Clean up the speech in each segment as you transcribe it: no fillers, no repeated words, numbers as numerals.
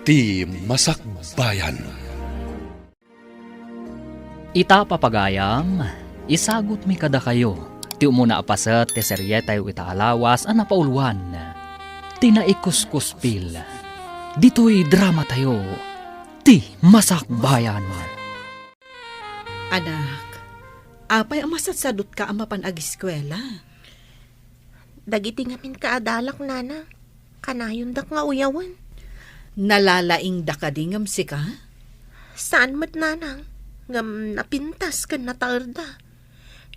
ti Masakbayan. Ita papagayam, isagot mi kada kayo. Ti umuna apasat ti serye tayo itaalawas ang napauluan. Tinaikuskuspil. Dito'y drama tayo. Ti Masakbayan. Anak, apay ang masatsadot ka ang mapanag-eskwela. Dagiti ngamin kaadalak, nana. Kanayon dak nga uyawan. Nalalaing da ka dingam si ka? Saan mat, nanang? Ngam napintas kan natarda.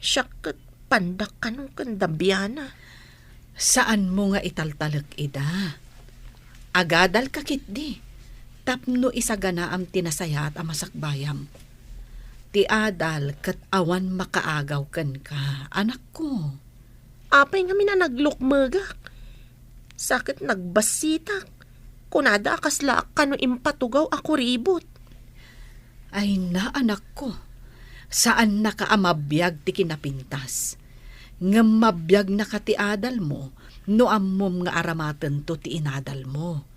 Siyak pandak kanong kandabiyana. Saan mo nga italtalag ida? Agadal kakit di. Tapno isagana am tinasayat ang masakbayam. Ti adal kat awan makaagaw kan ka, anak ko. Apay nga mina naglukmagak. Sakit nagbasitak. Kunada akasla kano impatugaw ako ribot. Ay na, anak ko. Saan nakaamabiyag ti kinapintas? Nga mabiyag na ka ti adal mo, no ammom nga aramatan to ti inadal mo.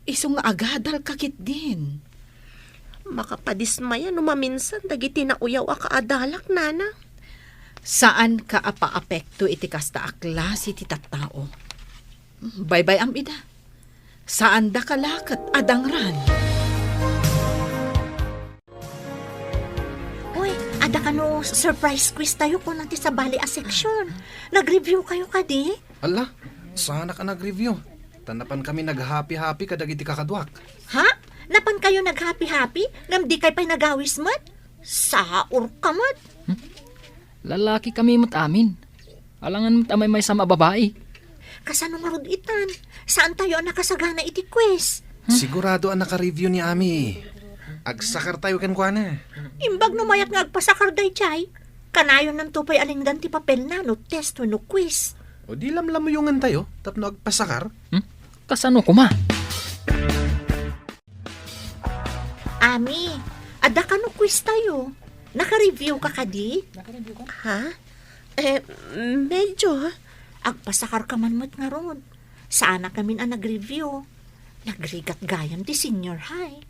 Iso nga agadal kakit din. Makapadismaya no maminsan dagiti na uyaw a kaadalak, nana. Saan ka apa-apekto iti kasta aklas iti tattao? Bye-bye am ida. Saan da kalakat adangran? Uy, ada ka no surprise quiz tayo kung nanti sa bali a section. Nag-review kayo kadi? Ala, sana ka nag-review. Tanapan kami nag-happy-happy kadagiti kakadwak. Ha? Napan kayo nag-happy-happy? Ngam di kay pa'y nagawis mat? Saur ka mat? Lalaki kami mat amin. Alangan mat amay may sama babae. Kasano nga rod itan? Saan tayo nakasagana iti quiz? Sigurado ang naka-review ni Ami. Agsakar tayo kan kwa na. Imbag numayat nga agpasakar day chay. Kanayon ng tupay alingdan ti papel na no test no quiz. O di lamlam mo yung tayo, tapno agpasakar. Kasano kuma? Ami, ada ka no quiz tayo. Naka-review ka kadi? Ha? Medyo. Agpasakar ka man mat nga rod. Saan na kami ang nag-review? Nagrigat gayam ti senior high.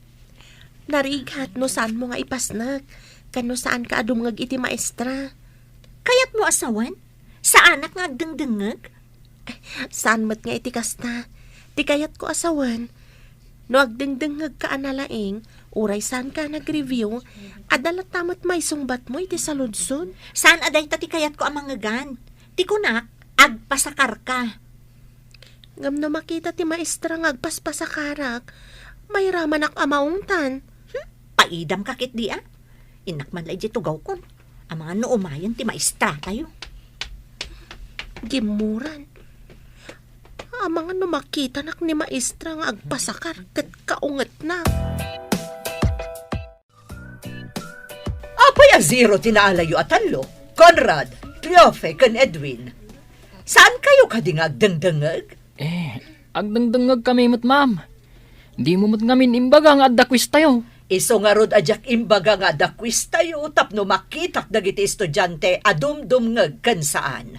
Narigat no saan mo nga ipasnag. Kano saan ka adumngag iti maestra. Kayat mo asawan? Saan nga agdengdengag? Saan mat nga iti kasta. Ti kayat ko asawan. No agdengdengag ka analaing, uray saan ka nag-review, adalat tamat may sungbat mo iti saludsod. Saan aday tati kayat ko ang mangagan? Ti kunak, agpasakar ka. Ngam no makita ti maestra nga agpaspasakarak, may ramanak amaungtan. Paidam kakit di ah. Inakman la iti tugaw kon. Ang mga noomayan ti maestra tayo. Gimuran. Ang mga no makita nak ni maestra nga agpasakar ket kaunget na. Apay a zero tinaalayo at talo. Conrad, Triofe, kan Edwin. Saan kayo kadingag dengdengag? Agdangdangag kami mat ma'am. Di mo mat ngamin imbaga nga adda quiz tayo. Iso nga rod ajak imbaga nga dakwis tayo tapno makitak dagiti estudyante adumdumngag kan saan.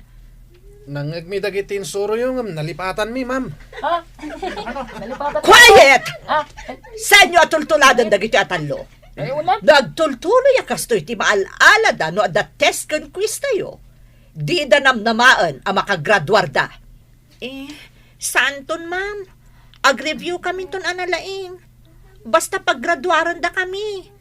Nangagmi dagiti insuro yung nalipatan mi, ma'am. Quiet! Saan nyo atultuladan dagiti atalo? Nagtultuloy akastoy ti maalala da no adda test kan quiz tayo. Di da namnamaan ang makagraduar da. Saan ton ma'am? Ag-review kami ton analaing. Basta paggraduaran da kami.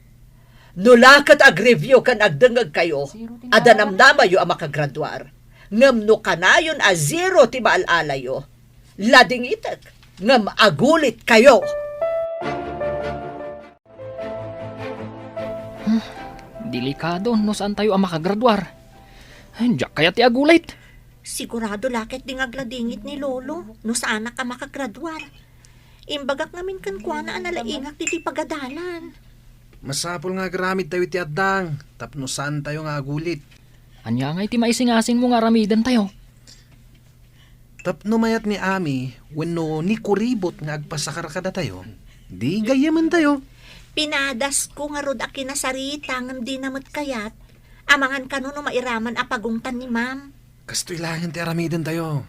Nulakat ag-review kan agdengag kayo, ada namnamayo ang makagraduar. Ngam no kanayon a zero ti maalalayo. Lading itak, ngam agulit kayo. Delikado no saan tayo ang makagraduar. Diyak kaya ti agulit. Sigurado lakit ding agladingit ni Lolo no saan na ka makagraduar. Imbagak namin kan kuha na analaingak ti pagadalan. Masapol nga gramid tayo ti addang, tapno saan tayo nga agulit. Anya nga iti maisingasing mo nga ramidan tayo. Tapno mayat ni Ami, wenno ni kuribot nga agpasakar kada tayo, di gayaman tayo. Pinadas ko nga rod akin na sarita ngam di namot kayat. Amangan kanuno mairaman apagungtan ni ma'am. Kastoy langan ti aramidan tayo.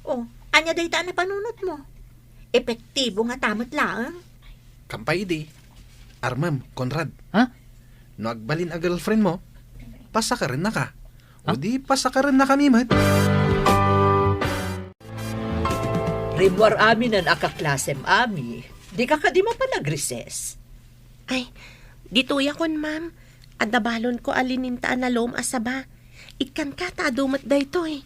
Oh, anya day taan na panunot mo. Epektibo nga tamot lang. Kampay di. Armam, Conrad. Ha? No agbalin a girlfriend mo, pasa ka rin na ka. O di, pasa ka rin na kami, mat. Rimwar amin ang akaklasem ami. Di ka di mo pa nag-recess. Ay, dituya kon, ma'am. Adabalon ko alinintaan na loom asaba. Ikan ka tadumat dayto eh.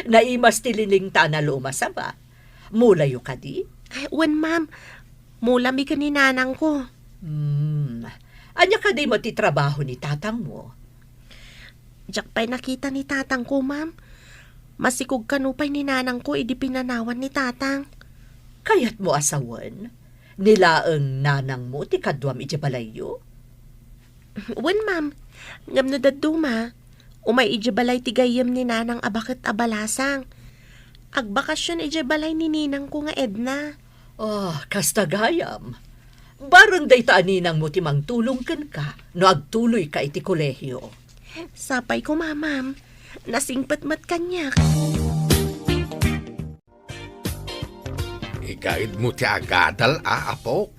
Naimas tililing ta na lumasa ba? Mulayo ka di? Ay, wan, ma'am. Mula mi ka ni nanang ko. Anya ka di mo ti trabaho ni tatang mo? Diyak pa'y nakita ni tatang ko, ma'am. Masikog kanupay ni nanang ko, idi pinanawan ni tatang. Kayat mo asawan? Nilaang nanang mo ti kadwam iti balayo? Wan, ma'am. Ngam no daduma. Umay ijabalay ti gayam ni nanang abakit abalasang. Agbakasyon ijabalay ni ninang ko nga Edna. Kasta gayam. Barang day taaninang mo ti mangtulong ka, no agtuloy ka iti kolehyo. Sapay ko, ma'am. Nasingpat-mat kanyak. Igaid mo ti agadal apo.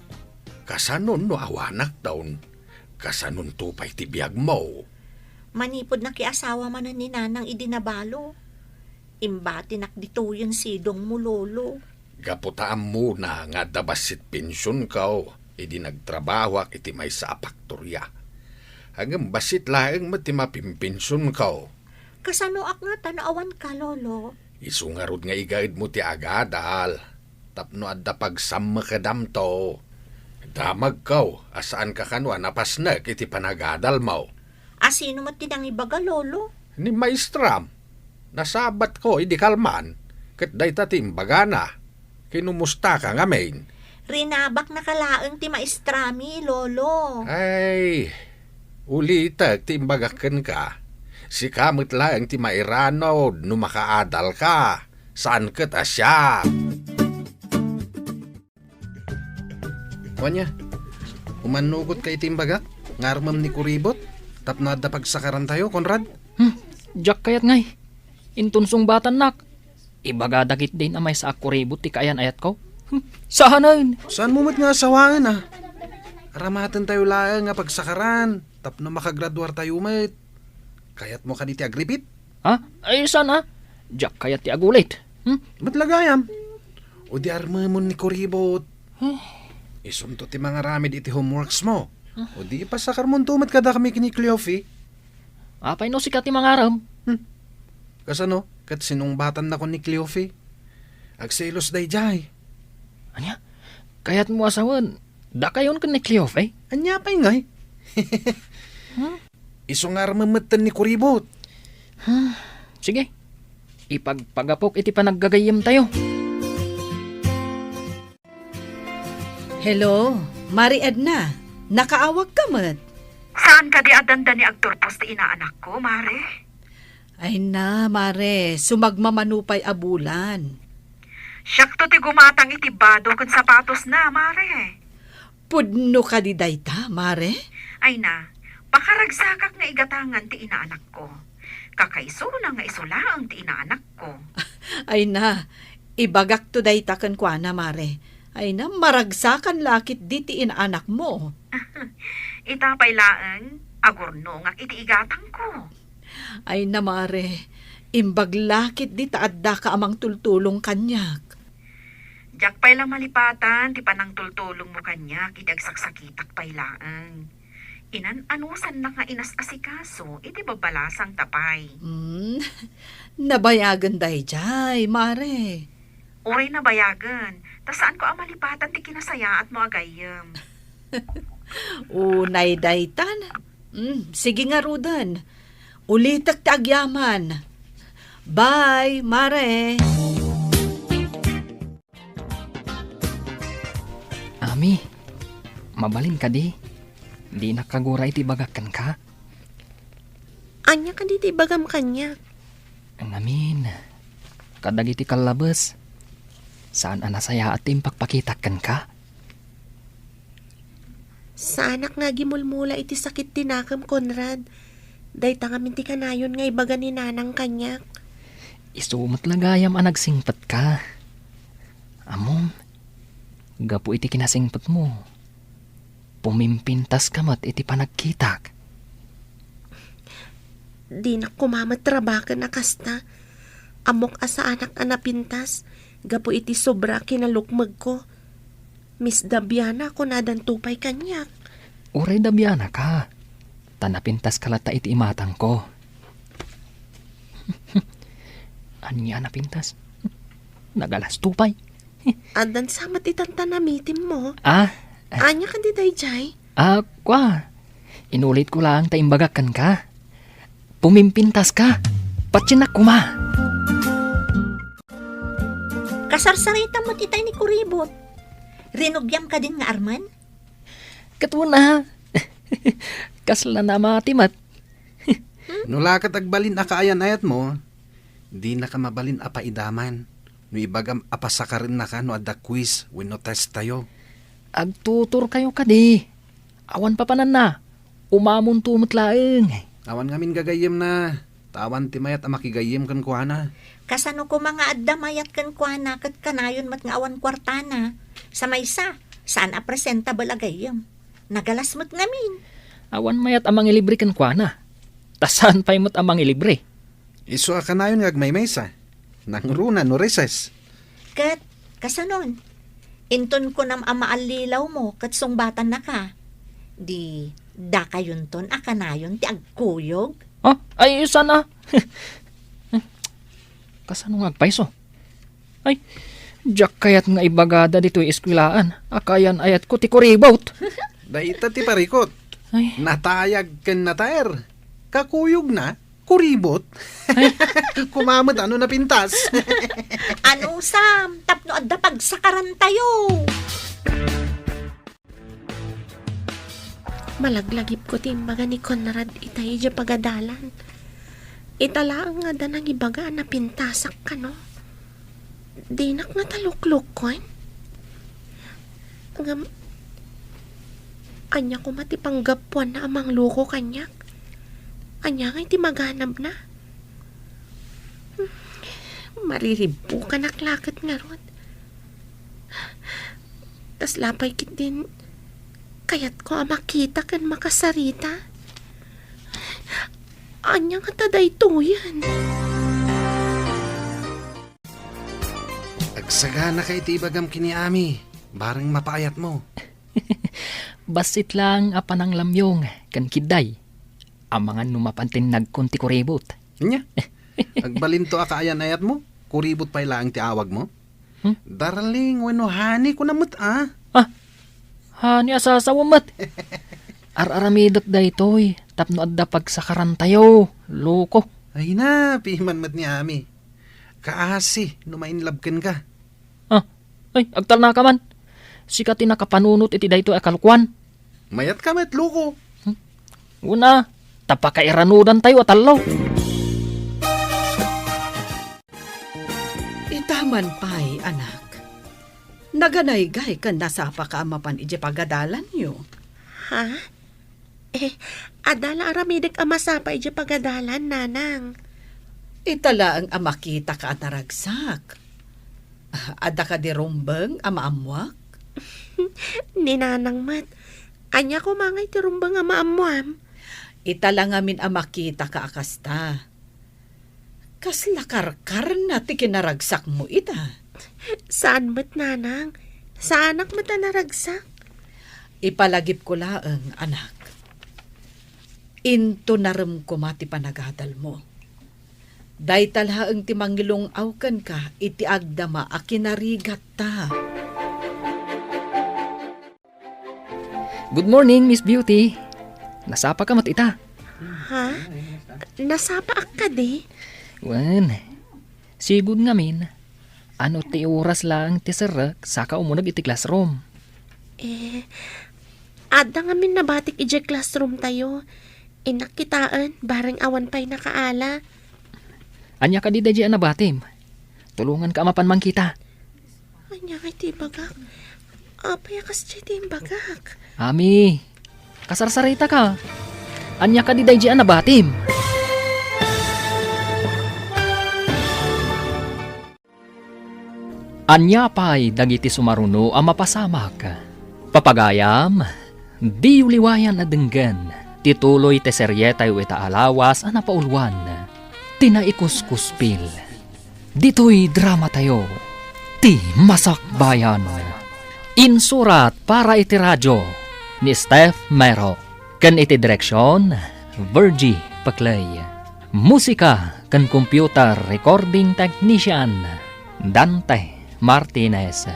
Kasanon no awanak taon. Kasanon tupay ti biyag mo. Manipod na kiasawa man ni nanang idinabalo. Imbati nakdituyan sidong mo, lolo. Gaputaan mo na nga dabasit pensyon kao. Idi nagtrabaho iti may sa apaktorya. Hanggang basit laeng mati mapimpensyon kao. Kasano ak nga tanaawan ka, lolo? Isungarod nga igaid mo ti agadal. Tapno adda pagsama ka damto. Damag kao, asaan ka kanwa napasnak iti panagadal mo. Asino mo tinang ibaga, lolo? Ni maestram. Nasabat ko, idi kalman. Kat day tatimbaga na. Kinumusta ka nga main. Rinabak na kalaang ti maestrami, lolo. Ay, ulitag timbagakan ka. Si kamot lang ti mairanod no makaadal ka. Saan kat asya? Wanya, umanugot kay timbagak, ngarmam ni kuribot, tapno adda pagsakaran tayo, Conrad. Jack kayat ngay. Intunsong batan nak. Ibagadakit din amay sa akuribot ti kayan ayat ko. Sahanan. Saan mo nga asawaan ah? Aramatan tayo lang nga pagsakaran, tapno makagraduar tayo mat. Kayat mo kaniti agripit? Ha? Ay sana. Jack kayat ti agulit. Matlagayam. O di armamon ni kuribot. Isunto ti mga ramid iti homeworks mo. O di pasakar mo tumat kada kami kini Cleofi. Apay no sikat ti mangaram. Kasano? Kat sinungbatan na ko ni Cleofi. Agselos day jay. Anya? Kayat mo asawan. Da kayon ka ni Cleof eh. Anya pa ingay. Isungar mamatan ni kuribot. Sige. Ipagpagapok iti panaggagayim tayo. Hello, Mari Edna. Nakaawag ka mat. Saan ka di adanda ni agturpos ti inaanak ko, Mare? Ay na, Mare. Sumagmamanupay abulan. Siyak to ti gumatang itibado kun sapatos na, Mare. Pudno ka di dayta, Mare. Ay na, pakaragsakak nga igatangan ti inaanak ko. Kakaiso na nga isulaang ti inaanak ko. Ay na, ibagak to dayta kan kwa na, Mare. Ay na, maragsakan lakit di ti inaanak mo. Itapay laan, agurno nga iti igatang ko. Ay na, Mare. Imbaglakit di taadda ka amang tultulong kanyak. Diyak pay lang malipatan, ti panang tultulong mo kanya, iti agsaksakitak pay laan. Inan anusan na nga inas asikaso, iti babalasang tapay. Nabayagan day jay, Mare. Uray na bayagan, ta saan ko ang malipatan ti kinasaya at mo agayam. Unay daytan. Sige nga, Rudan. Ulitak ti agyaman. Bye, Mare. Ami, mabalin ka di. Di nakaguray ti bagakan ka. Anya ka di bagam kanya. Ang amin, kadagiti kalabas. Saan anasaya at impagpakitakan ka? Sa anak nga gimulmula iti sakit tinakam, Conrad. Day tangamin ti kanayon nga ibaga ni nanang kanyak. Isumot lagayam ang nagsingpat ka. Amom, Gapo iti kinasingpot mo. Pumimpintas kamat iti panagkitak. Di na kumamatrabakan na kasta. Amok asa anak anapintas. Gapo iti sobra kinalukmag ko. Miss Dabiana ko nadan tupay kanyak. Uray Dabiana ka. Tanapintas kalata iti imatang ko. Anya napintas? Nagalas tupay. Adan samat itang tanamitim mo. Ah, Anya ka di dayjay? kwa. Inulit ko lang taimbagakan ka. Pumimpintas ka. Patsinak kuma. Kasarsarita mo titay ni Kuribot. Rinugyam ka din nga Arman? Katuna. Kasla na matimat. Nulakat agbalin akaayan ayat mo, di na ka mabalin apaidaman. No ibagam apasakarin na ka no adda quiz wenno test tayo. Agtutur kayo kadi. Awan pa panan na. Umamon tumot laeng. Awan ngamin gagayem na. Tawan ti mayat a makigayem kan kuana. Kasano ko mga adda mayat kan kuana kat kanayon mat nga awan kwartana. Sa maysa, saan a presentable agayam? Nagalas mo't ngamin. Awan mayat amang ilibre kan kwa na. Tasan pa'y mo't amang ilibre. Isu a kanayon nga agmay maysa. Nangruna no recess. Kat, kasanon? Inton ko nam amaalilaw mo kat sungbatan na ka. Di, da kayon ton akanayon ti agkuyog. Oh, ay isa na. Kasano nga agpaiso? Ay, jak kayat nga ibagada dito'y eskwilaan. Akayan ayat ko ti kuribot. Daita ti parikot. Ay, Natayag ken nataer. Kakuyog na. Kuribot. Kumamot ano na pintas. Ano Sam? Tapno adda pagsakaran tayo. Malaglagip ko timbaga ni Conrad itay dya pagadalan. Italaang nga da nang ibaga na pintasak ka no. Dinak nga taluklok ko anya ko matipanggapuan na amang loko kanyak. Anya nga iti maghanap na. Mariribo ka naklakat nga ron. Tas lapay kit din kayat ko makita kan makasarita. Anya nga taday to yan. Agsagana kay ti ibagam kini ami. Bareng mapayat mo. basit lang apanang lamyong kan kiday. Ang mga numapantin nagkunti kuribot. Nya. Agbalin to akaayan ayat mo. Kuribot pa'y lang ti awag mo. Darling, wano hani ko namut ah. Hani asasawamat. Ar-aramidot da ito'y. Tapno adda pagsakaran tayo. Loko. Ay na, piman mat ni ami. Kaasi, numainlabken ka. Ay, agtal na ka man. Sikati nakapanunot iti da ito akalkuan. Mayat ka met, loko. Una, tapakairanudan tayo atalaw. Itaman pa'y, anak. Naganaygay kan nasa pakaamapan ije pagadalan nyo. Ha? Adala aramidik amasapa ije pagadalan, nanang. Itala ang amakita ka at naragsak. Ada ka di rumbeng amaamwak. Ninanang mat. Anya ko mangay tirumbang nga maamuam. Itala ngamin amakita ka akasta. Kas lakarkar na ti kinaragsak mo ita. Saan mat, nanang? Saan anak mat naragsak? Ipalagip ko laang, anak. Into naram ko mati panagadal mo. Day talhaang ti mangilong awkan ka, iti agdama a kinarigat ta. Good morning, Miss Beauty. Nasapa ka mat ita. Ha? Nasapa ak ka di? Wan, sigud ngamin. Ano ti oras lang ti serak saka umunag iti classroom. Ada nga min nabatik ije classroom tayo. Inakitaan, bareng awan pa'y nakaala. Anya ka di da na batim. Tulungan ka mapan man kita. Anya nga iti bagak. Apay akas iti bagak. Ami, kasarsarita ka. Anya ka di da na batim. Anya pa'y dagiti sumaruno ang mapasamak. Papagayam, di uliwayan na denggan, tituloy te seryetay o itaalawas ang napaulwan. Tinaikuskuspil. Dito'y drama tayo. Ti Masakbayan. Insurat para iti radyo ni Steph Mero. Kan iti direksyon, Virgie Paclay. Musika kan computer recording technician, Dante Martinez.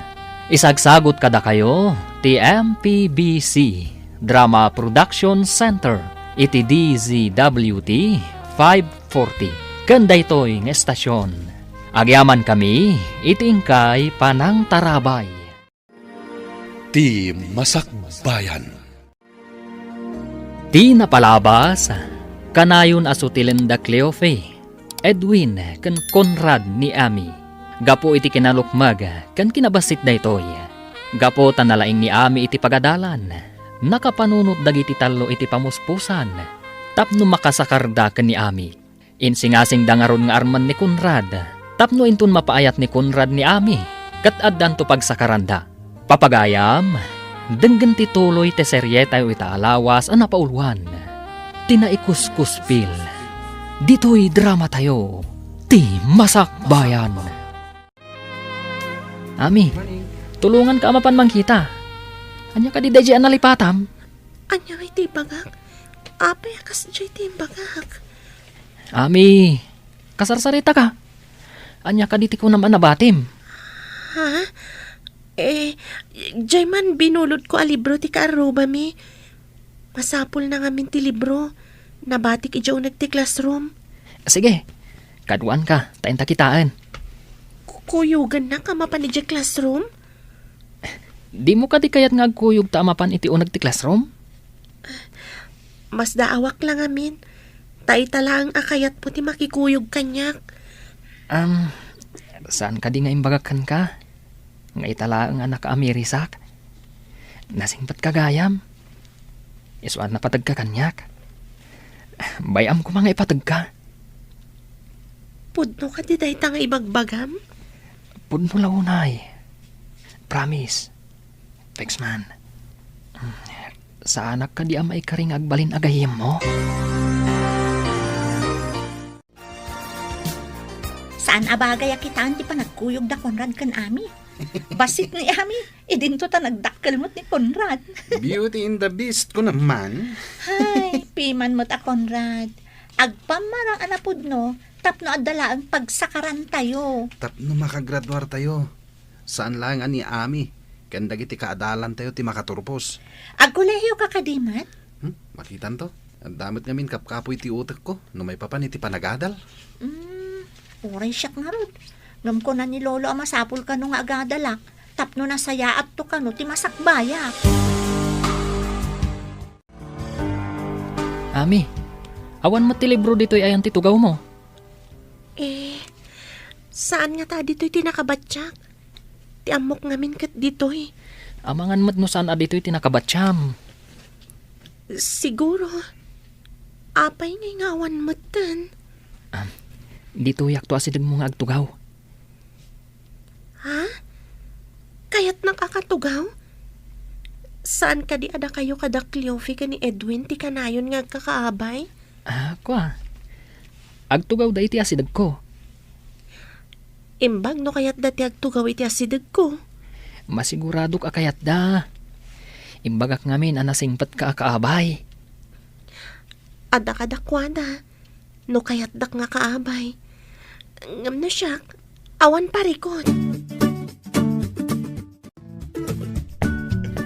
Isagsagot kada kayo, ti MPBC Drama Production Center, iti DZWT 540. Kanda ito'y ng estasyon. Agyaman kami, itingkay panang tarabay. Ti Masakbayan. Ti napalabas, kanayon asutilin da Cleofe, Edwin kan Conrad ni Ami. Gapo iti kinalukmag kan kinabasit da itoy. Gapo tanalaing ni Ami iti pagadalan. Nakapanunot dagiti talo iti pamuspusan. Tapno makasakarda kan ni Ami. Insingasing dangaron nga arman ni Conrad. Tapno intun mapaayat ni Conrad ni Ami. Kat addan to pagsakaranda. Papagayam, denggan ti tuloy te seryetay o itaalawas ang napaulwan. Tinaikuskuspil. Dito'y drama tayo. Ti Masakbayan. Ami, tulungan ka amapan mangkita. Anya ka di dahi nalipatam? Anya iti bagak. Apay akas di iti bagak. Ami, kasarsarita ka. Anya ka di ti ko naman nabatim. Ha? Jay man binulod ko a libro ti kaaruba mi. Masapol na ngamin ti libro. Nabatik ijaw nagti classroom. Sige, kaduan ka, tayo takitaan. Kuyugan na ka mapan iti classroom? Di mo ka di kayat nga agkuyog ta amapan iti unag ti classroom? Mas daawak lang amin. Taitala ang akayat po ti makikuyog kanyak. Saan ka di nga imbagakan ka? Nga itala ang anak ka amirisak. Nasingpat ka gayam. Isuan na patag ka kanyak. Bayam ko mga ipatag ka. Pudno ka di dahi nga ibagbagam? Pudno launay. Promise. Thanks man. Sa anak ka di amay karing agbalin agayim mo? Saan abagay akitaan ti panagkuyog da Conrad kan Ami? Basit ni Ami, idinto ta nagdakkelmot ni Conrad. Beauty and the Beast ko naman. Hay, piman mo ta Conrad. Agpamarang anapod no, tapno adala ang pagsakaran tayo. Tapno makagraduar tayo. Saan lang ani Ami? Kanda giti kaadalan tayo ti makaturpos. Agkolehiyo ka kadimat? Makitan to. Ang damit ngamin kapkapoy ti utak ko. No may papan iti panagadal. Uray siyak nga rod. Ngam ko na ni Lolo ang masapul ka nung agadalak. Tapno na sayaat to ka no ti masakbaya. Ami, awan mo ti libro dito'y ayan ti tugaw mo. Saan nga ta dito'y tinakabatsak? Ti amok ngamin kat dito'y. Amangan mat no saan dito'y tinakabatsyam. Siguro. Apay ngay ngawan matan. Dito yakto asidag mo nga agtugaw. Ha? Kaya't nakakatugaw? Saan ka di ada kayo kada Cleofe ka ni Edwin ti kanayon nga kakaabay? Kwa. Agtugaw da iti asidag ko. Imbag no kaya't dati agtugaw iti asidag ko. Masigurado ka kayat da. Imbagak ngamin anasingpat ka kaabay. Ada kadakwada. No kaya't dak nga kaabay. Ngam na siya, awan parikot.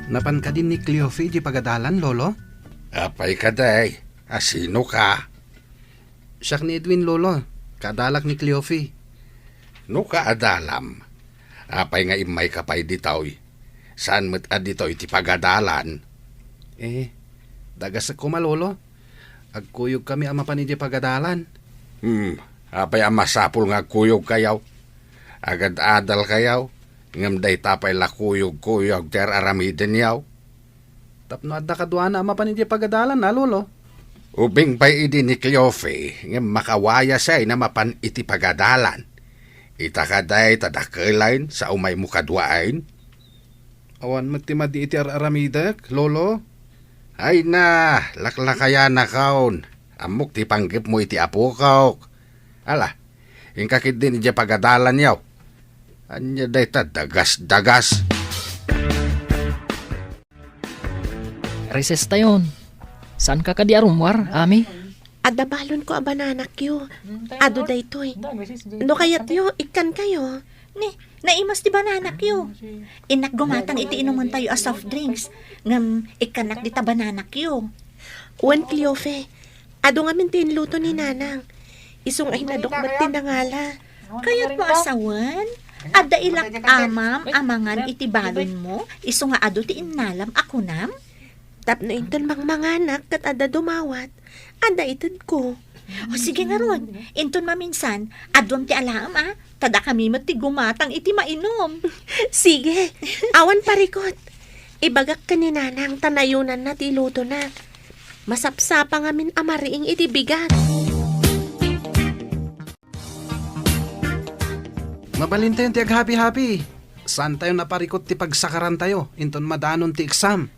Napan ka din ni Cleofe di pagadalan, Lolo? Apay ka day. Asino ka? Siyak ni Edwin, Lolo. Kadalak ni Cleofe. No ka adalam. Apay nga imay kapay ditaw. Saan mo't adito iti pagadalan? Dagas ako malolo. Agkuyog kami ama pa ni di pagadalan. Apay ang masapul nga kuyog kayaw. Agad adal kayaw. Ngam day tapay lakuyog-kuyog ter aramiden yaw. Tapno adda kadwana ama pa ni di pagadalan na, Lolo. Ubing pa'y idi ni Cleofe, ngam makawaya siya na mapan iti pagadalan. Itakaday tadakelain sa umay mo kadwain. Awan matima di iti aramidak, lolo. Ay na, laklakaya na kaon. Amok ti panggip mo iti apo kaok. Ala, ingkakit din iti pagadalan yaw. Anya day ta dagas-dagas. Recess tayon. Saan ka kadi arumwar, Ami? Adabalon ko a bananak yo. Ado daytoy. No kayat yo, ikan kayo. Ni, naimas di bananak yo. Inak gumatang iti inuman tayo a soft drinks. Ngam ikanak di ta bananak yo. Uwan Cleofe, ado nga mintin luto ni Nanang. Isong ay nadokmat tinangala. Kaya't mo asawan? Ada ilak amam, amangan iti balon mo, iso nga ado ti inalam ako nam? Tapno inton mangmanganak kat ada dumawat. Ada itid ko. O sige nga ron, inton maminsan, adwam ti alam tada kami mati gumatang iti mainom. Sige, awan parikot. Ibagak ka ni Nanang tanayunan na ti luto na. Masapsapa nga min amariing iti bigat. Mabalin tayo ti ag-happy-happy. Saan tayo naparikot ti pagsakaran tayo? Inton madanon ti exam.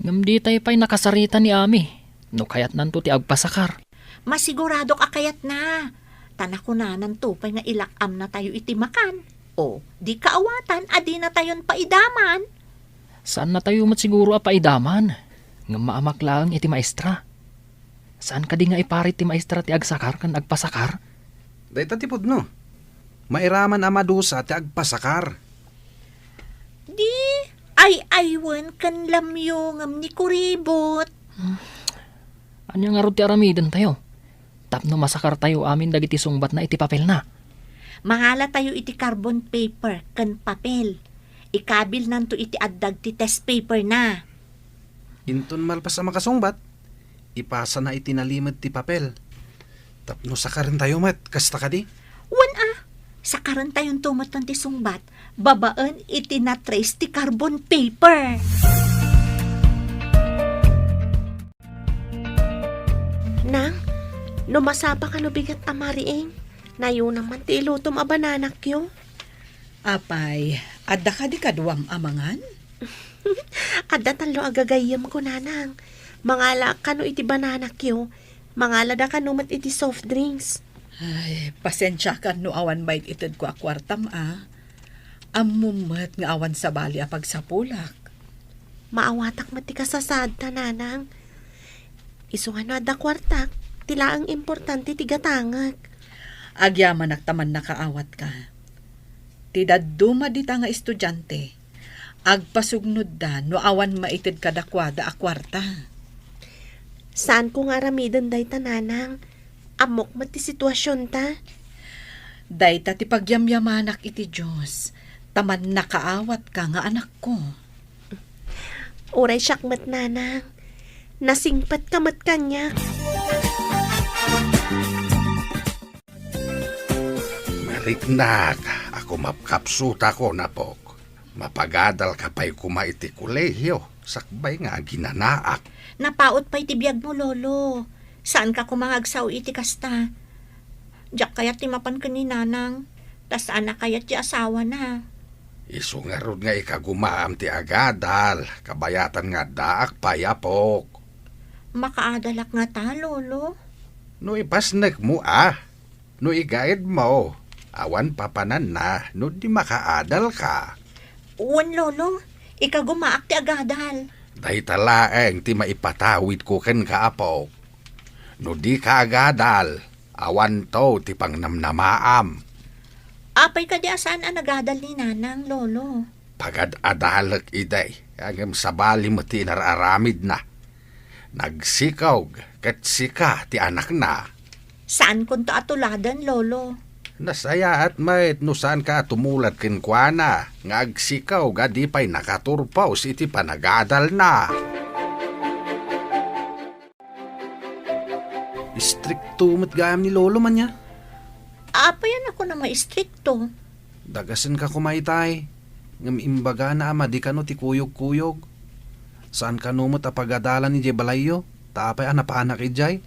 Ngam di tayo pa'y nakasarita ni Ami. No kayat nanto ti agpasakar. Masigurado ka kayat na. Tanakunanan tupay nga ilakam na tayo iti makan. O, di kaawatan, adi na tayon paidaman. Saan na tayo siguro apaidaman? Ngam maamak lang iti maestra. Saan ka di nga iparit ti maestra ti agsakar kan agpasakar? Dahita tipod no. Mairaman amadusa ti agpasakar. Di, ay aywan kan lamyo ngam ni kuribot. Anya nga ro ti aramiden tayo? Tapno masakar tayo amin dagiti sungbat na iti papel na. Mangala tayo iti carbon paper kan papel. Ikabil nanto iti addag ti test paper na. Inton malpas sa makasungbat, ipasa na itinalimad ti papel. Tapno sakarin tayo mat, kasta ka di? Wan sa karan tayong tumatan ti sungbat, babaan iti na trace ti carbon paper. Nang, numasapa ka no bigat amariing. Nayo naman ti ilutom a bananak yo. Apay, adda ka di kadwam amangan? Adda talo agagayam ko Nanang. Mangala ka no iti bananak yo. Mangala da ka no mat iti soft drinks. Ay, pasensya ka no awan bait itid ko akwartam Amumat nga awan sa bali a pagsapulak. Maawatak mati ka sa sad ta Nanang. Iso nga no adda kwartak, tila ang importante ti gatangag. Agyaman naktaman nakaawat ka. Tidaduma di ta nga estudyante. Agpasugnod da no awan maitid kadakwada a kwarta. Saan ko nga ramidan day ta Nanang? Amok mati sitwasyon ta. Dayta ti pagyamyamanak iti Diyos. Taman nakaawat ka nga anak ko. Uray syakmat Nanang. Nasingpat kamat kanya. Mariknak, ako mapkapsuta ko na pok. Mapagadal ka pa'y kumaiti kulehiyo. Sakbay nga ginanaak. Napaot pa iti biyag mo, lolo. Saan ka kumangagsaw iti kasta? Diyak kayat timapan ka ni Nanang. Tas anak kayat ti asawa na. Isungarod nga ikagumaam ti agadal. Kabayatan nga daak payapok. Makaadalak nga ta, lolo. No ipasnek mo No igaid mo. Awan papanan na. No di makaadal ka. Uwan, lolo. Ikagumaak ti agadal. Dahi talaeng ti maipatawid ko ken kaapok. No di ka agadal. Awan to ti pangnamnamaam. Apay ka di asaan ang nagadal ni Nanang, lolo. Pagad-adalak iday. Agam sabali mo ti nararamid na. Nagsikaw ket sika ti anak na. Saan kun to atuladan, lolo? Nasaya at mait no saan ka tumulat kinkwana. Ngagsikaw ga di pa'y nakaturpaw iti panagadal na. Istrikto matgayam ni lolo man niya. Apayan ako na maistrikto. Dagasin ka kumaitay. Ngam imbaga na ama di ka no ti kuyog-kuyog. Saan ka numot apagadalan ni Jebalayo? Tapay anapaanak ijay?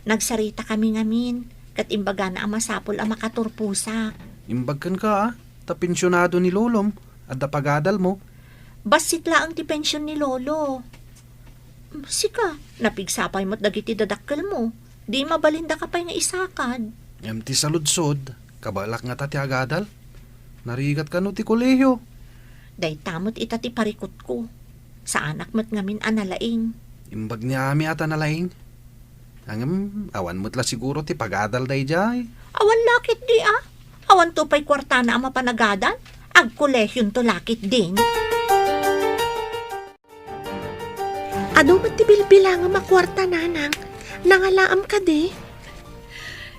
Nagsarita kami ngamin. Kat imbaga na ang masapol ang makaturpusak. Imbagkan ka tapensyonado ni lolom at dapagadal mo. Basit laang ti pensyon ni Lolo. Sika, napigsapay mo't dagiti dadakkel mo. Di mabalinda ka pa'y nga isakad. Ngam ti saludsod, kabalak nga ti agadal. Narigat ka no ti kolehiyo. Day tamot ita ti parikot ko. Sa anak mo't ngamin analaing. Imbag ni Ami ata nalaing. Angam, awan mo't la siguro ti pagadal day jay. Awan lakit di Awan to pa'y kwarta na ang mapanagadan. Ag kolehyon to lakit din. Ano man ti bilbilang ang makwarta nanang? Nangalaam ka di?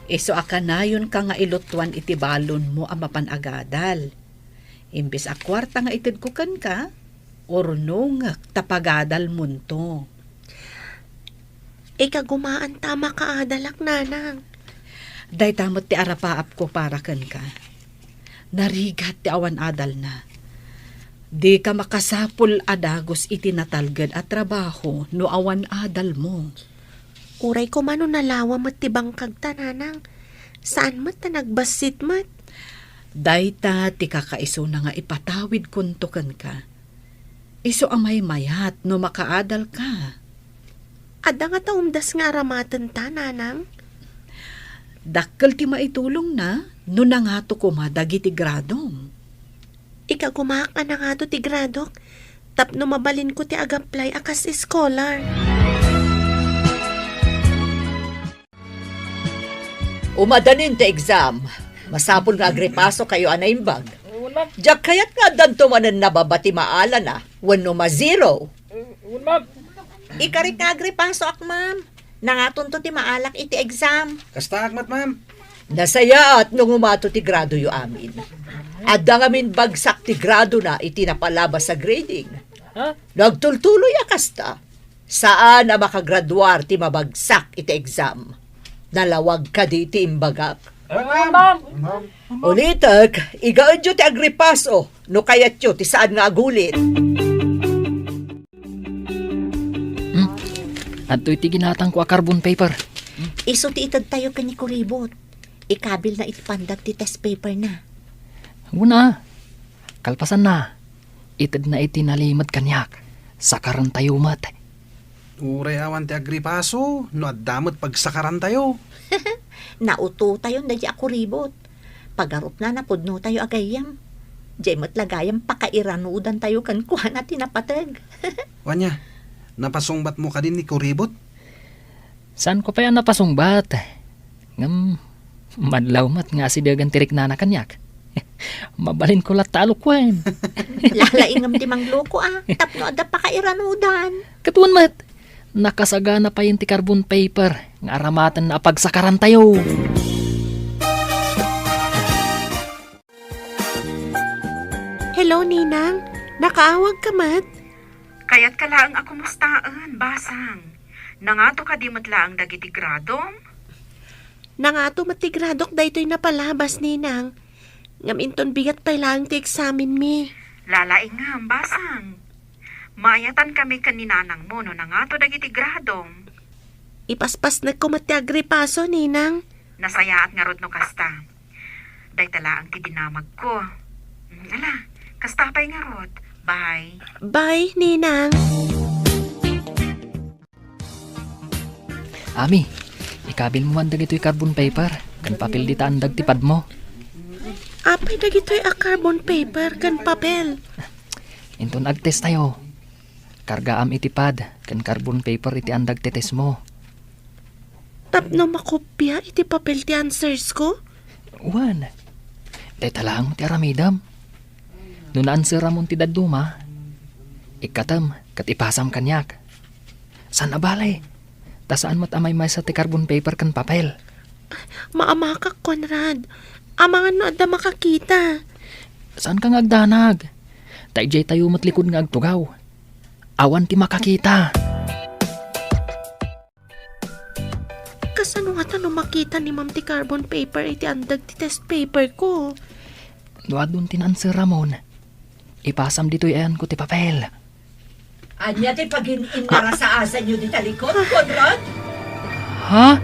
Iso akanayon ka nga ilutuan iti balon mo ang mapanagadal. Imbis a kwarta nga itid kukan ka, ornong tapagadal munto. Ikagumaan tama ka adalak nanang. Day tamot ti arapaap ko para kan ka. Narigat ti awan adal na. Di ka makasapul adagos iti natalged at trabaho no awan adal mo. Uray ko mano nalawa mat ti bangkag ta nanang. Saan mat ta nagbasit mat? Dayta ti kakaiso na nga ipatawid kuntukan ka. Iso amay mayat no makaadal ka. Ada nga taumdas nga aramatan ta nanang. Dakkel ti maitulong na no nangato kumadag iti gradom. Ikagumaak na nga to ti gradok. Tapno mabalin ko ti agaplay akas scholar. Umadanin ti exam. Masapol nga agripaso kayo anaimbag. Diyak kayat nga danto manan nababati maala na. Wano ma-zero. Ikarit nga agripaso ak ma'am. Nangaton to ti maalak iti exam. Kasta akmat ma'am. Nasaya at nung umato ti grado yu amin. Adda ngamin bagsak ti grado na iti napalabas sa grading. Nagtultuloy akasta. Saan na makagraduar ti mabagsak iti exam? Nalawag ka di ti imbagak. Ulitak, igaadyo ti agripaso, no kayat yo ti saan nga agulit. At iti ginatang ko a carbon paper. Iso ti itad tayo kani kuribot. Ikabil na itipandag ti test paper na. Una, kalpasan na. Itid na iti nalimad kanyak. Sakaran tayo mat. Uray awan ti agripaso, no addamot pagsakaran tayo. Nauto tayo na di ako ribot. Pagarup na napudno tayo agayam. Di mo't lagayam pakairanudan tayo kan kuha na tinapatag. Wanya, napasungbat mo ka din ni Kuribot? Saan ko pa yan napasungbat? Ngam, madlaw mat nga si dagan tirik na kanyak. Mabalin ko latalo kwen. Lalaingam ti mangloko Tapno ada pakairanudan. Katuan mat, nakasagana pa yung ti carbon paper. Nga aramatan na pagsakaran tayo. Hello, Ninang. Nakaawag ka mat? Kaya't ka laang ako mustaan, basang. Nangato ka di matlaang dagiti gradom? Nangato matigradok daytoy napalabas, Ninang. Ngam inton bigat pa lang ti examin mi. Lalaing nga, basang. Maayatan kami kaninanang mo no nangato dagiti gradom. Ipaspas na ko mati agripaso, Ninang. Nasayaat nga rod no kasta. Day talaang ti dinamag ko. Ala, kasta pa'y nga rod. Bye. Bye, Ninang. Ami, ikabil mo man dagito yung carbon paper. Kan papel di taandag tipad mo. Apay dagitoy a carbon paper kan papel. Inton agtest tayo. Kargaam itipad. Kan carbon paper iti andag tetes mo. Tapno makopya iti papel ti answers ko? Wan. Day talang ti aramidam. Nung answer ramon ti daduma, ikatam kat ipasam kanyak. San abalay? Tasaan mo't amay may sa ti carbon paper kan papel. Maamakak, Conrad. Amangan no adda makakita. Saan ka ngagdanag? Taijay tayo matlikod nga agtugaw. Awan ti makakita. Kasano nga tanong makita ni Ma'am ti carbon paper iti andag ti test paper ko? Doon tinanswer ramon. Ipasam dito yan ko ti papel. Anya ti pag-in-in na sa asa nyo di talikod, Conrad? Ha?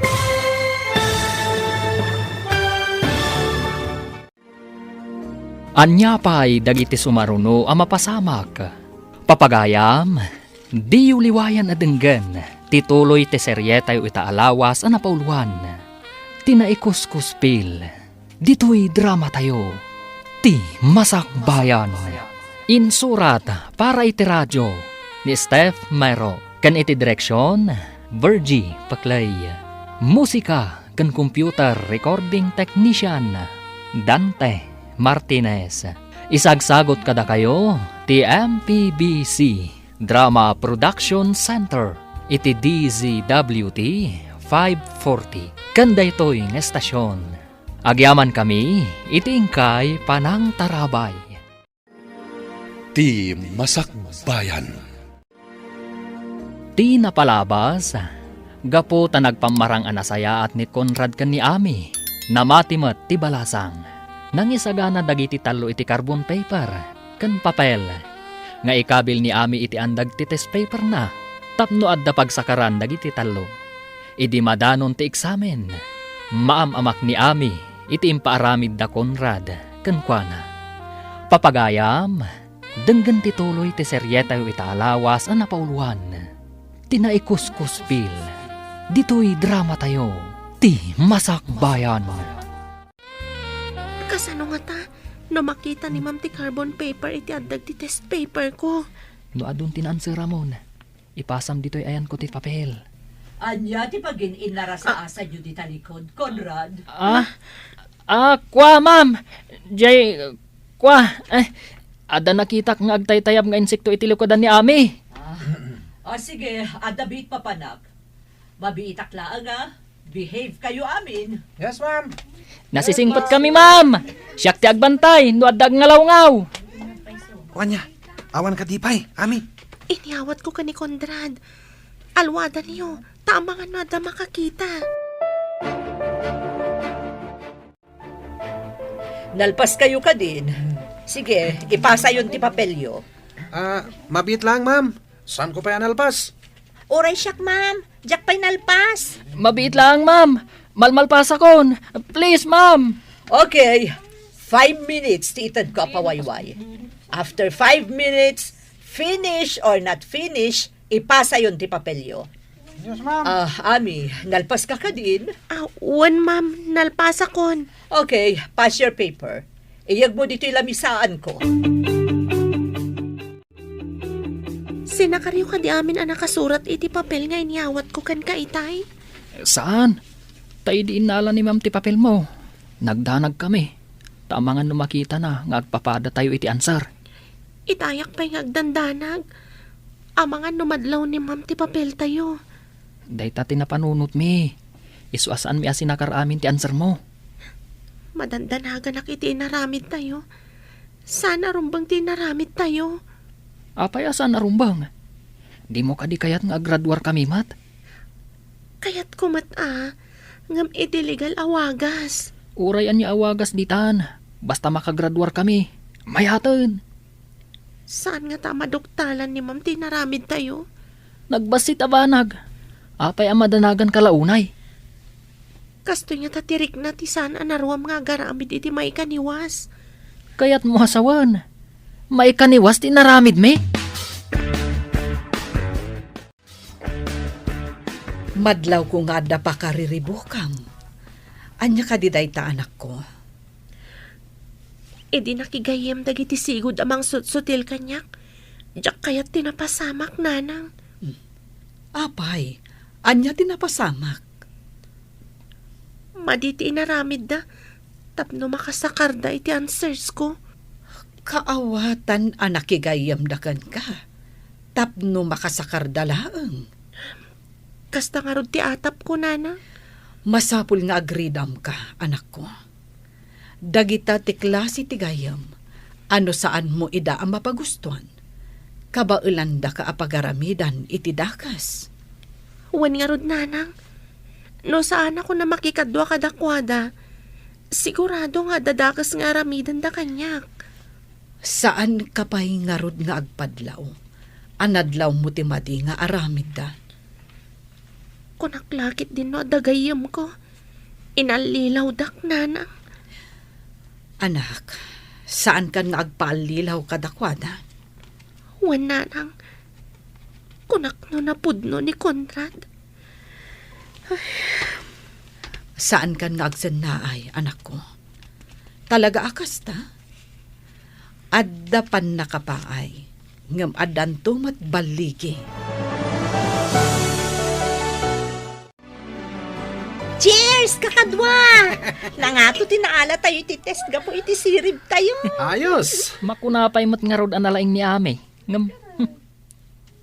Anya pa'y dagiti sumaruno a mapasamak. Papagayam, di liwayan adenggan, tituloy te seryetayo itaalawas a napauluan. Tinaikuskuspil, dito'y drama tayo, ti masakbayan. Insurat para iti radyo ni Steph Mayro, kan iti direksyon, Virgie Paclay. Musika kan computer recording technician, Dante Martinez. Isagsagot kada kayo ti MPBC Drama Production Center iti DZWT 540 kanda ito'y ng estasyon. Agyaman kami iti ingkay Panang Tarabay. Ti Masakbayan. Ti napalabas, gapo ta nagpamarang anasaya at ni Conrad kan ni Ami, namatimat ti balasang. Nangisagana dagiti talo iti carbon paper, kan papel. Nga ikabil ni Ami iti andag ti test paper na, tapno adda pagsakaran dagiti talo. Idi madanon ti eksamen, maamamak ni Ami iti impaaramid da Conrad, kan kuana. Papagayam, denggan ti tuloy ti seryetayo itaalawas ang napauluan. Tinaikuskuspil, dito'y drama tayo, ti masakbayan. Kasano nga ta? No makita ni ma'am ti carbon paper iti addag ti test paper ko. No adun tinanswer Ramon, ipasam dito'y ayan ko ti papel. Anya ti pagin inara sa asa jud di talikod, Conrad. Kwa ma'am, ada nakita nga agtaytayab nga insekto iti likodan ni Ami. Sige, adabit papanak. Mabiitak laang behave kayo amin. Yes, ma'am. Nasisingpot kami ma'am, siyak ti agbantay, no adag ngalaw-ngaw. Wanya, awan ka dipay, Ami. Iniawat ko ka ni Conrad. Alwada niyo, tama nga nada makakita. Nalpas kayo ka din. Sige, ipasa yun ti papelyo. Mabit lang, ma'am. Saan ko pa yan alpas? Oray siyak, ma'am. Diyak pa'y nalpas. Mabiit lang ma'am, malmalpasa kon. Please ma'am. Okay, 5 minutes ti itad ko apawayway. After 5 minutes, finish or not finish, ipasa yun ti papelyo. Yes, ma'am. Ami, nalpas ka ka din? Wan ma'am, nalpasa kon. Okay, pass your paper. Iyag mo dito ilamisaan ko. Sinakaryo ka di amin ang nakasurat iti papel nga iniawat ko kan ka itay. Saan? Tayo di inala ni ma'am ti papel mo. Nagdanag kami. Tamangan numakita na nga agpapada tayo iti ansar. Itayak pa'y ngagdandanag. Amangan numadlaw ni ma'am ti papel tayo. Dahita tinapanunot mi. Isuasaan mi asinakar amin ti ansar mo. Madandanagan ak iti inaramid tayo. Sana rumbang ti inaramid tayo. Apay asan narumbang? Di mo kadi kayat nga graduar kami mat? Kayat kumat ngam iti legal awagas. Uray anya awagas ditan. Basta makagraduar kami. Mayatan. Saan nga ta maduktalan ni ma'am ti inaramid tayo? Nagbasit abanag. Apay amadanagan kalaunay. Kasto niya tatirik na ti saan anaruam nga garamid iti may kaniwas. Kayat mo hasawan. May kaniwas ti naramid me. Madlaw ko nga da pa kariribukam. Anya ka di dayta anak ko. Di nakigayem dagiti sigud amang sutsutil kanyak. Diyak kayat tinapasamak nanang. Apay, anya tinapasamak. Maditi inaramid da. Tapno makasakar da iti answers ko. Kaawatan anakigayam dakan ka. Tapno makasakar dalaang. Kasta nga rod ti atap ko, nana. Masapul nga agridam ka, anak ko. Dagita ti klase ti gayam. Ano saan mo ida ang mapagustuhan? Kabaulanda ka apagaramidan iti dakas. Wan nga rod, nanang. No saan ako na makikadwa kadakwada. Sigurado nga dadakas nga aramidan da kanyak. Saan ka pa'y nga rod nga agpadlaw? Anadlaw mo ti madi nga aramid da. Kunaklakit din no dagayam ko. Inalilaw dak, nanang. Anak, Saan kan nga agpaalilaw kadakwada? Wala nang kunakno na pudno ni Conrad. Saan kan nga agsannaay, anak ko? Talaga akas ta? Adda pan nakapaay, ngam adan tumat baligi. Cheers, kakadwa! Nangato tinaala tayo iti test ga po iti sirib tayo. Ayos! Makunapay mat nga rod analaing ni Ami. Ngam,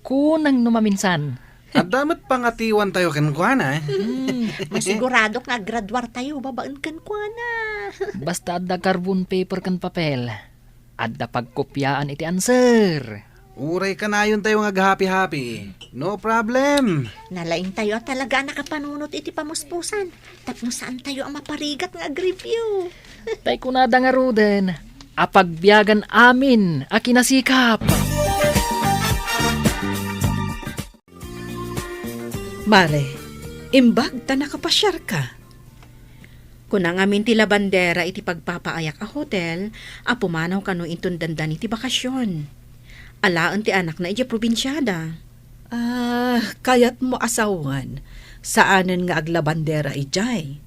kunang numaminsan. At damat pangatiwan tayo kenkwana Masigurado nga graduar tayo, babaan kan kwa na. Basta adda carbon paper kan papel. Adda pagkopyaan iti answer. Uray ka na yun tayo nga happy-happy. No problem. Nalaing tayo at talaga nakapanunot iti pamuspusan. Tapno saan tayo ang maparigat nga review. Tay kunada nga ruden. Apagbiyagan amin a kinasikap. Mare, imbag ta nakapasyar ka. Kunang amin ti labandera iti pagpapaayak a hotel, a pumanaw kano inton dandan iti bakasyon. Alaan ti anak na iti probinsyada. Kayat mo asawan. Saanen nga aglabandera ijay?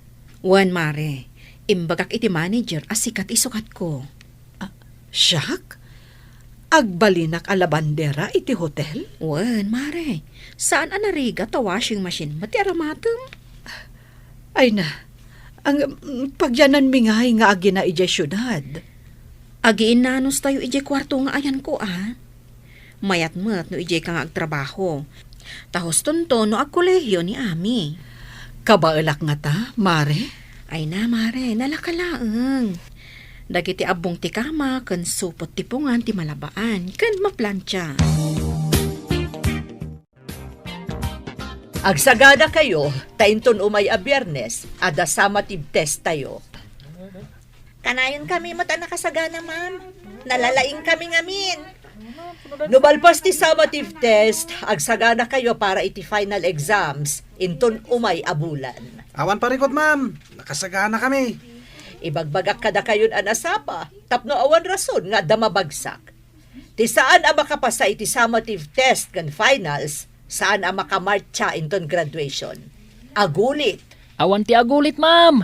Wan mare, imbagak iti manager as sikat isukat ko. Siyak? Agbalinak a labandera iti hotel? Wan mare, saan anariga ta washing machine mati aramatem? Ay na, ang pagyanan mingay nga agi na ijay syudad. Agiin nanos tayo ijay kwarto nga ayan ko Mayat mat no ijay ka nga agtrabaho. Tahos tonto no agkolehiyo ni Ami. Kabaelak nga ta, Mare? Ay na mare, nalakalaeng. Dagiti abong ti kama, kan supot ti pungan ti malabaan, kan maplantya. Agsagada kayo, tainton umay a Biyernes, ada summative test tayo. Kanayon kami mo ta nakasagana, ma'am. Nalalaing kami ngamin. Nubalpas ti summative test, agsagana kayo para iti final exams, inton umay a bulan. Awan parikot ma'am. Nakasagana kami. Ibagbagak kada kayon anasapa, tapno awan rason nga damabagsak. Ti saan ang makapasa iti summative test kan finals, saan ang makamarcha inton graduation. Agulit. Awan ti agulit, ma'am.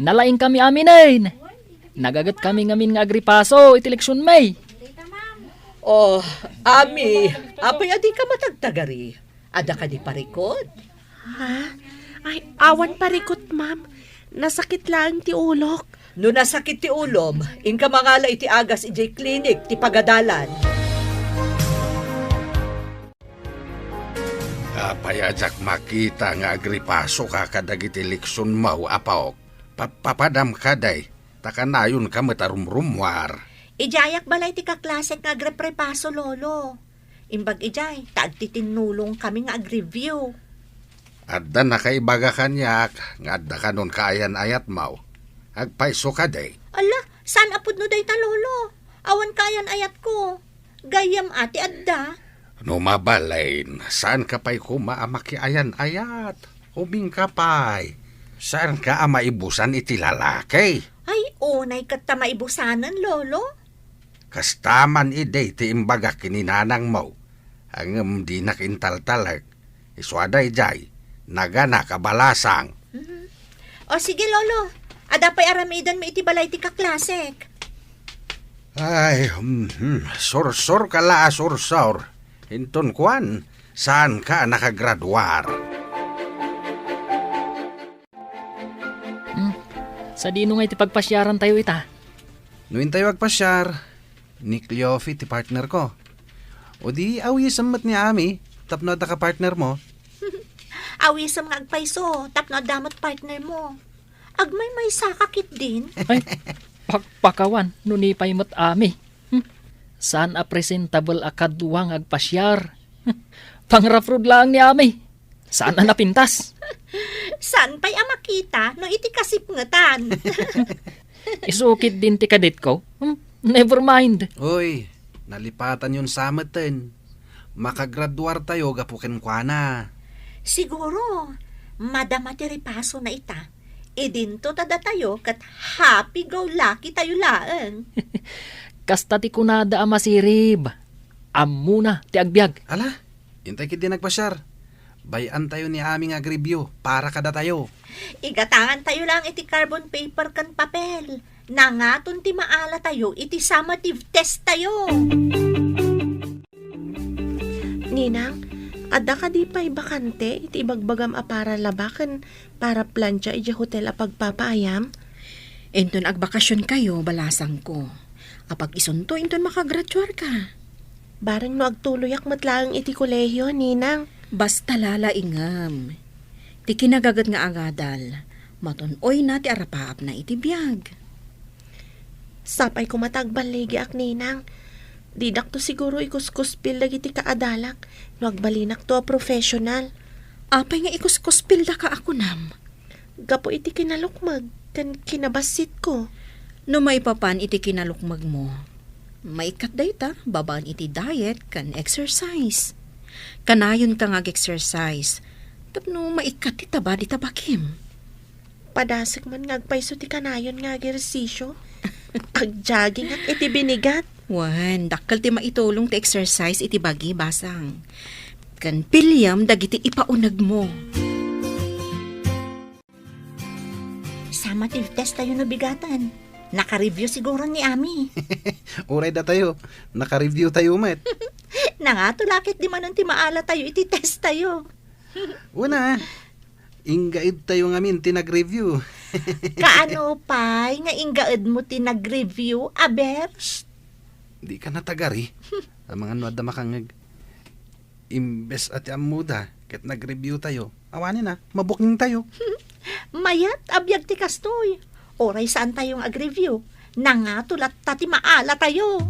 Nalaing kami aminain. Nagagat kami ngamin nga agripaso iti leksyon May. Oh, Ami, apay adi ka matagtagari. Ada ka di parikod. Ha? Ay, awan parikot, ma'am. Nasakit lang ti ulok. No nasakit ti ulom, inka mangala iti agas iti clinic ti pagadalan. Apayajak makita nga agripaso ka kadagiti leksyon mau apaok. Papadam kaday, takanayon ka matarumrumwar. Ijayak balay ti kaklasek nga agreprepaso, lolo. Imbag ijay, taagtitinulong kami nga agreview. Adda na kaibaga kanyak, nga adda ka nun kaayan-ayat mau. Agpaiso ka day. Ala, saan apod no day ta, lolo? Awan kayan ayat ko. Gayam ati adda. No mabalain, saan ka pa'y kumaamaki ayan-ayat? Huming ka pa'y. Saan ka maibusan iti lalaki? Ay, unay kat ta maibusanan, lolo. Kastaman ide ti imbaga kininanang mo. Ang di nakintaltalag. Iswaday jay. Nagana kabalasang. O sige, lolo. Ada pa'y aramidan mo iti balay ti kaklasek. Ay, sorsor ka la, sorsor. Hinton kwan, saan ka nakagraduar? Sa dino nga iti pagpasyaran tayo ita. Nuin tayo agpasyar. Ni Cleofi, ti partner ko. O di awisamat ni Ami, tapno da ka partner mo. Awisam nga agpaiso, tapno damot partner mo. Agmay may sakakit din. Ay, pagpakawan, nunipay mo't Ami. Saan a presentable a kadwang agpasyar? Pangrafrod lang ni Ami. Saan na napintas? Saan pa'y amakita no iti kasipngatan? Isukit din ti kadit ko. Never mind. Uy, nalipatan yun sa amaten. Makagraduar tayo gapukin kwa na. Siguro, madama ti ripaso na ita. Idinto tada tayo kat happy go lucky tayo laeng. Kasta ti kunada a masirib. Amuna ti agbyag. Ala, intay kiti nagpasyar. Bayan tayo ni aming agribyo para kada tayo. Igatangan tayo lang iti carbon paper kan papel. Nangaton ti maala tayo iti summative test tayo. Ninang, ada ka di pa'y bakante, iti ibagbagam a para labakan, para plancha iti hotel a pagpapaayam? Inton agbakasyon kayo, balasang ko. Apag isunto, inton makagraduar ka. Barang no agtuloyak matlaang iti kolehiyo, Ninang. Basta lalaingam. Ti kinagagat nga agadal. Matunoy na ti arapaap na iti biyag. Sapay ko matagbaligi ak, Ninang. Didak to siguro ikuskuspil dagiti kaadalak, no agbalinak to a professional. Apay nga ikuskuspilda ka ako nam. Gapo iti kinalukmag, kan kinabasit ko. No maipapan iti kinalukmag mo. Maikat dayta, babaan iti diet kan exercise. Kanayon ka exercise. Tapno maikat ti taba di tabakim. Padasik man ngagpaiso ti kanayon nga ersisyo. Ag-jogging at iti binigat. Wan, dakkel ti maitulong ti exercise iti bagi basang. Kan pilyam dagiti ipaunag mo. Summative test tayo nabigatan. Naka-review siguro ni Ami. Uray da tayo. Naka-review tayo, met. Nangatulakit di manon ti maala tayo iti test tayo. Una, ingaid tayo ngamin tinag-review. Kaano pa nga ingaed mo ti nag-review, aber? Di ka natagari. Ang mga nuwad na makangag. Imbes at amuda, ket nag-review tayo. Awanin na, mabuking tayo. Mayat, abyag ti kastoy. Oray saan tayong ag-review? Nangatulat tati maala tayo.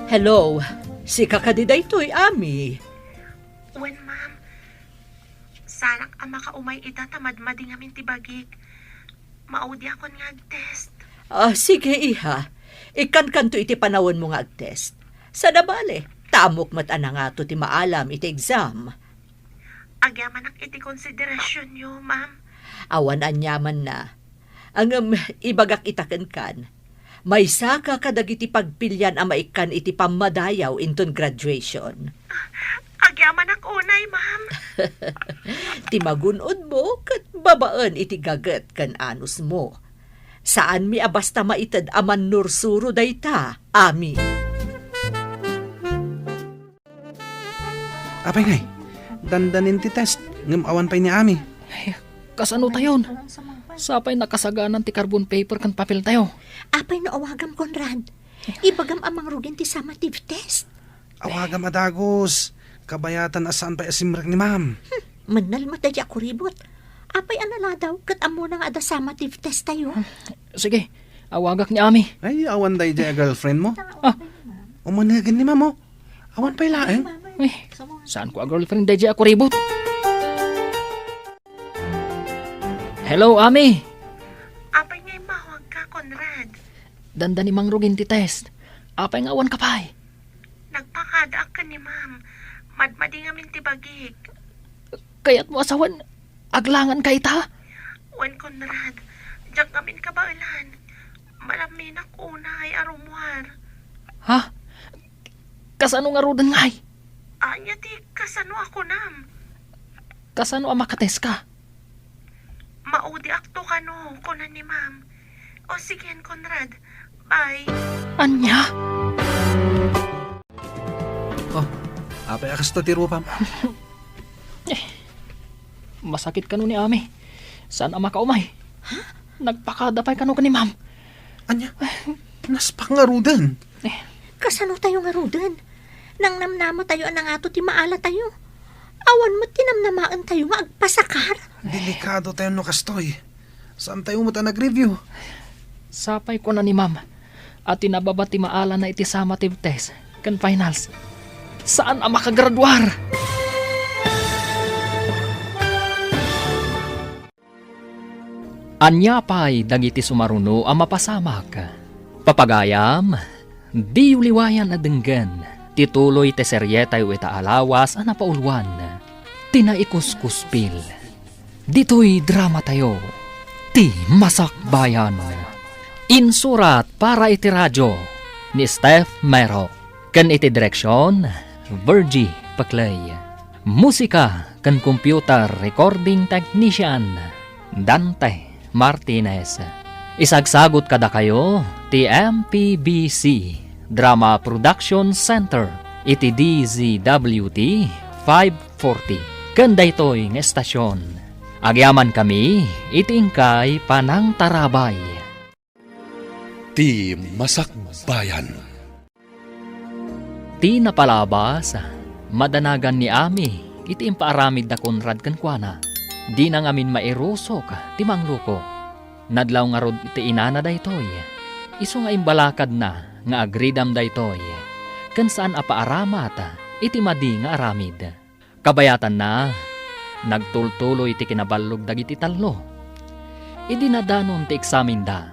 Hello, si kakadiday to'y Ami. Wen, ma'am. Sarak ang makaumay ita tamadmading amin tibagik. Maudi akon nga ag-test. Sige, iha. Ikan to iti panawon mo nga ag-test. Sa nabale, tamok mat ana nga to ti maalam iti exam. Agyaman ang iti konsiderasyon nyo, ma'am. Awan anyaman na. Ang ibagak itaken kan. May saka kadag iti pagpilyan ang maikan iti pamadayaw inton graduation. Agyaman ang unay, ma'am. Ti magunod mo kat babaan iti gaget kan anus mo. Saan mi abasta maitad aman nursuro dayta, Ami? Apay ngay, dandanin ti test. Ngamawan pa'y ni Ami. Kasano tayon? Sapay nakasaganan ti carbon paper kan papel tayo. Apay no awagam, Conrad. Ibagam amang rugin ti summative test. Awagam adagos. Kabayatan asan pa'y asimrak ni ma'am. Manal matadya ko ribot. Apay anala daw, kat amo na nga ada summative test tayo. Sige, awagak ni Ami. Ay, awan day dya girlfriend mo. Umanagin ni ma'am mo. Awan pa'y laeng. Eh, saan ko ang girlfriend day ako ribot? Hello, Ami. Apay nga'y mahawag ka, Conrad. Danda ni Mang Rugin ti test. Apay nga awan ka pa'y. Nagpakadaak ka ni ma'am. Madmading amin tibagik. Kaya't mo asawan, aglangan ka ita. Wen, Conrad. Diyak amin ka ba ilan? Malamin ako unay arumwar. Ha? Kasano nga rudan ngay? Anya ti kasano ako nam. Kasano ang makates ka? Maudi akto ka no, kunan ni ma'am. O sige, Conrad. Bye. Anya? Apay akas to tiro pam. Masakit ka no ni Ami. Saan ang makaumay? Ha? Nagpakadapay ka no ka ni ma'am. Anya, naspak nga rudan. Kasano tayo nga rudan? Nang namnama tayo anang ato ti maala tayo. Awan mo tinamnamaan tayo nga agpasakar. Delikado tayo no kastoy. Saan tayo mo ta nag-review? Sapay ko na ni ma'am. At tinababa ti maala na iti summative test. Kan finals. Saan ang makagraduar? Anya pa'y dagiti sumaruno ang mapasamak. Papagayam, di uliwayan na denggan. Tituloy te seryetay ita alawas ang napaulwan. Tinaikuskuspil. Dito'y drama tayo. Ti Masak Bayan. Insurat para iti radyo ni Steph Mero. Kan iti direksyon, Virgie Paclay. Musika kan computer recording technician, Dante Martinez. Isagsagot kada kayo, ti MPBC Drama Production Center, iti DZWT 540. Kanda ito'y ng estasyon. Agyaman kami, itingkay panang tarabay. Ti Masak Bayan. Ti napalabas, madanagan ni Ami, iti impaaramid da Conrad kankwana. Di na ngamin mairusok, ti mangluko. Nadlaw nga rod iti inana daytoy. Isu nga imbalakad na, nga agridam daytoy. Kan saan apaaramata, iti madi nga aramid. Kabayatan na, nagtultuloy iti kinabalog dagiti tallo. Idinadanon ti eksamin da,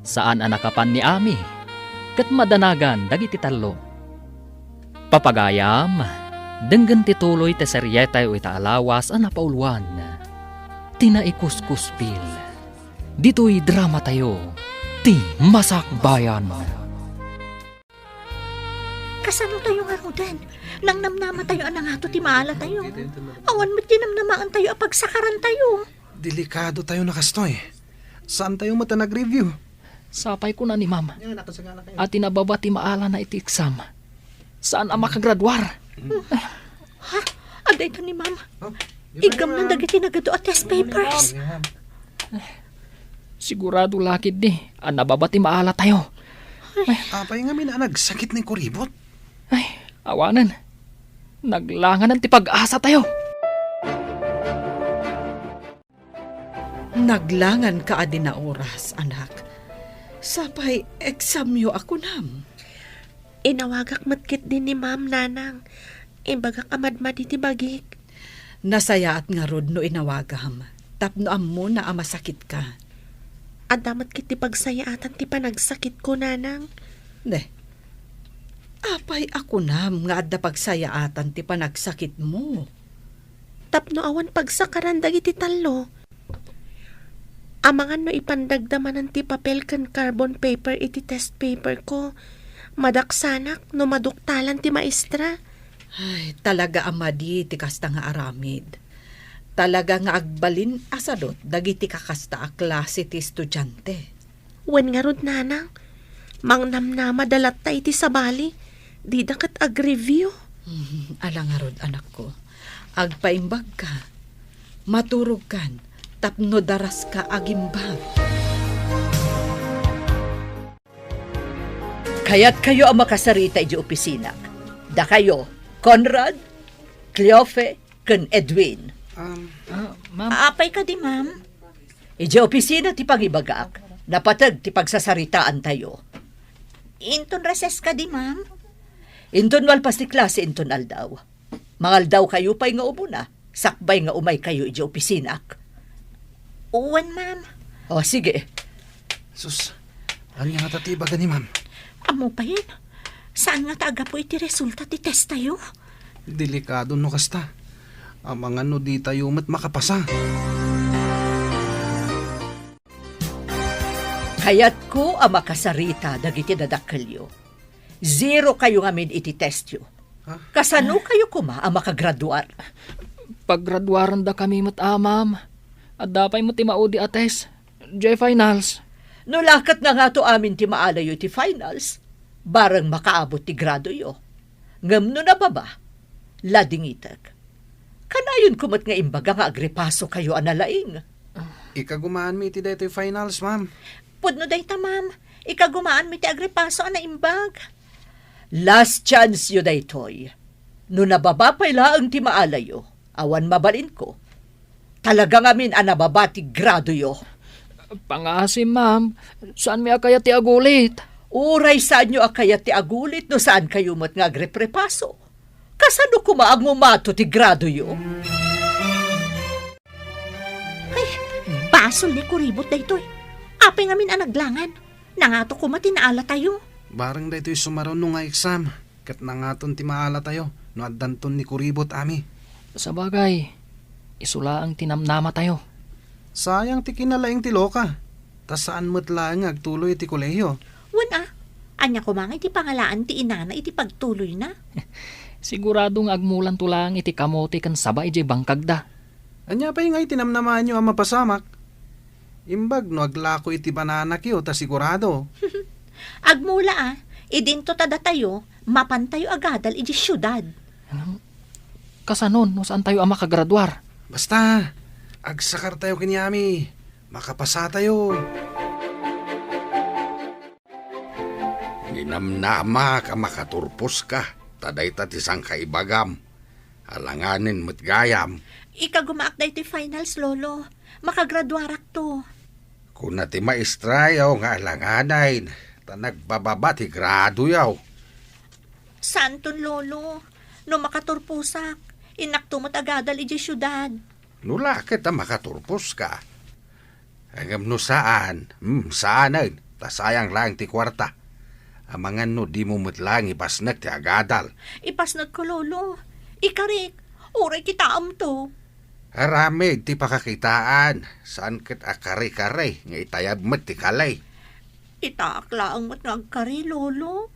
saan anakapan ni Ami, kat madanagan dagiti tallo. Papagayam, denggan ti tuloy ti seryetay o itaalawas ang napauluan. Tinaikuskuspil. Dito'y drama tayo, ti Masak Bayan. Kasano tayo nga rudan? Nang namnama tayo anang ato ti maala tayo. Awan mo't dinamnamaan tayo apag sakaran tayo. Delikado tayo nakastoy. Saan tayo mata nag-review? Sapay ko na ni Mama. At tinababa ti maala na iti exam. Saan ang makagradwar? Ha? Aday ito ni Mama. Igam ng dagiti nagado at test papers. Sigurado lakid di. Ang nababa ti maala tayo. Apay nga minanag, sakit ni kuribot. Ay, awanan. Naglangan ng ti pag-asa tayo. Naglangan ka adi na oras, anak. Sapay, eksamyo ako nam. Inawagak matkit din ni Ma'am Nanang. Imbagak amadmad iti bagik. Nasayaat nga rod no inawagam. Tapno ammo na amasakit ka. Adamat kiti pagsayaatan ti panagsakit ko, Nanang. Ne, apay ako nam nga adda pagsayaatan ti panagsakit mo. Tapno awan pagsakaran dagiti tallo. Amangan no ipandagdamanan ti papel kan carbon paper iti test paper ko. Madaksanak no maduktalan ti maestra. Ay, talaga amadi ti kasta nga aramid. Talaga nga agbalin asadot dagiti kakasta a klase ti estudyante. Wen nga rod, Nanang. Mangnamnama dalat ta iti sabali. Di dakat ag-review. Alang nga rod, anak ko. Agpaimbag ka. Maturog kan. Tapno daras ka agimbag. Kaya't kayo ang makasarita iti opisina. Da kayo, Conrad, Cleofe, ken Edwin. Apay ka di, ma'am. Iti opisina ti pangibagak, napatag ti pagsasaritaan tayo. Inton reses ka di, ma'am. Inton walpas ti klase inton aldaw. Mangaldaw kayo pa'y nga umuna, sakbay nga umay kayo iti opisina. Uwan, ma'am. O sige, Sus, ano nga tatibaga ni ma'am? Amo pa yun. Saan nga taga po iti resulta ti test tayo? Delikado no kasta. Ang mga no di tayo mat makapasa. kaya't ko ang makasarita dagiti dadakkelyo. 0 kayo ngamin iti test yo. Kasano kayo kuma ang makagraduar? Paggraduaran da kami amam. At dapay mo ti maudi ates. J-finals. No lakat na nga to amin ti maalayo ti finals, barang makaabot ti grado yo. Ngam no na baba, ladingitag. Kanayon kumat nga imbaga nga agripaso kayo analaing. Ikagumaan mi ti daytoy finals, ma'am. Pudno day ta, ma'am. Ikagumaan mi ti agripaso na imbag. Last chance yo daytoy. No nababa pa ilaang ti maalayo, awan mabalin ko. Talagang amin ang nababa ti grado yo. Pangasim, ma'am. Saan mi akaya ti agulit? Uray saan nyo akaya ti agulit no saan kayo mat nga agreprepaso. Kasano kumaag mo mato ti grado yo? Ay, basol ni kuribot daytoy. Apay ngamin ang naglangan. Nangato ko matinaala tayo. Barang daytoy sumaraw no nga exam. Kat nangaton ti maala tayo. No addanton ni kuribot ami. Sa bagay, isula ang tinamnama tayo. Sayang ti kinalaing ti loka. Tas saan mo't lang agtuloy ti kolehiyo. Wana, anya ko mga iti pangalaan ti inana iti pagtuloy na. Siguradong agmulan tulang iti kamote kan sabay iti bangkag da. Anya pa yung ay tinamnaman nyo ang mapasamak. Imbag no aglako iti bananak yo ta sigurado. Agmula idinto tada tayo, mapantayo agadal iti syudad. Kasanon, no saan tayo ang makagraduar? Basta, agsakar tayo kinyami. Makapasa tayo. Ginamnama ka makaturpos ka. Taday tatisang kaibagam. Alanganin mo't gayam. Ika gumaak da iti finals, lolo. Makagraduarak to. Kung na ti maestra yaw nga alanganin. Ta nagbababa ti grado yaw. Santon, lolo. No makaturpusak, inaktumot agadal iti syudad. Nula kita makaturpos ka. Hanggang no saan? Saanan? Tasayang lang ti kwarta. Amangan no di mo mutlang ipasnak ti agadal. Ipasnag ko, lolo. Ikarik, oray kita to. Haramid ti pakakitaan. Saan kit akari-kari nga itayab mat ti kalay. Itaakla ang matnagkari, lolo.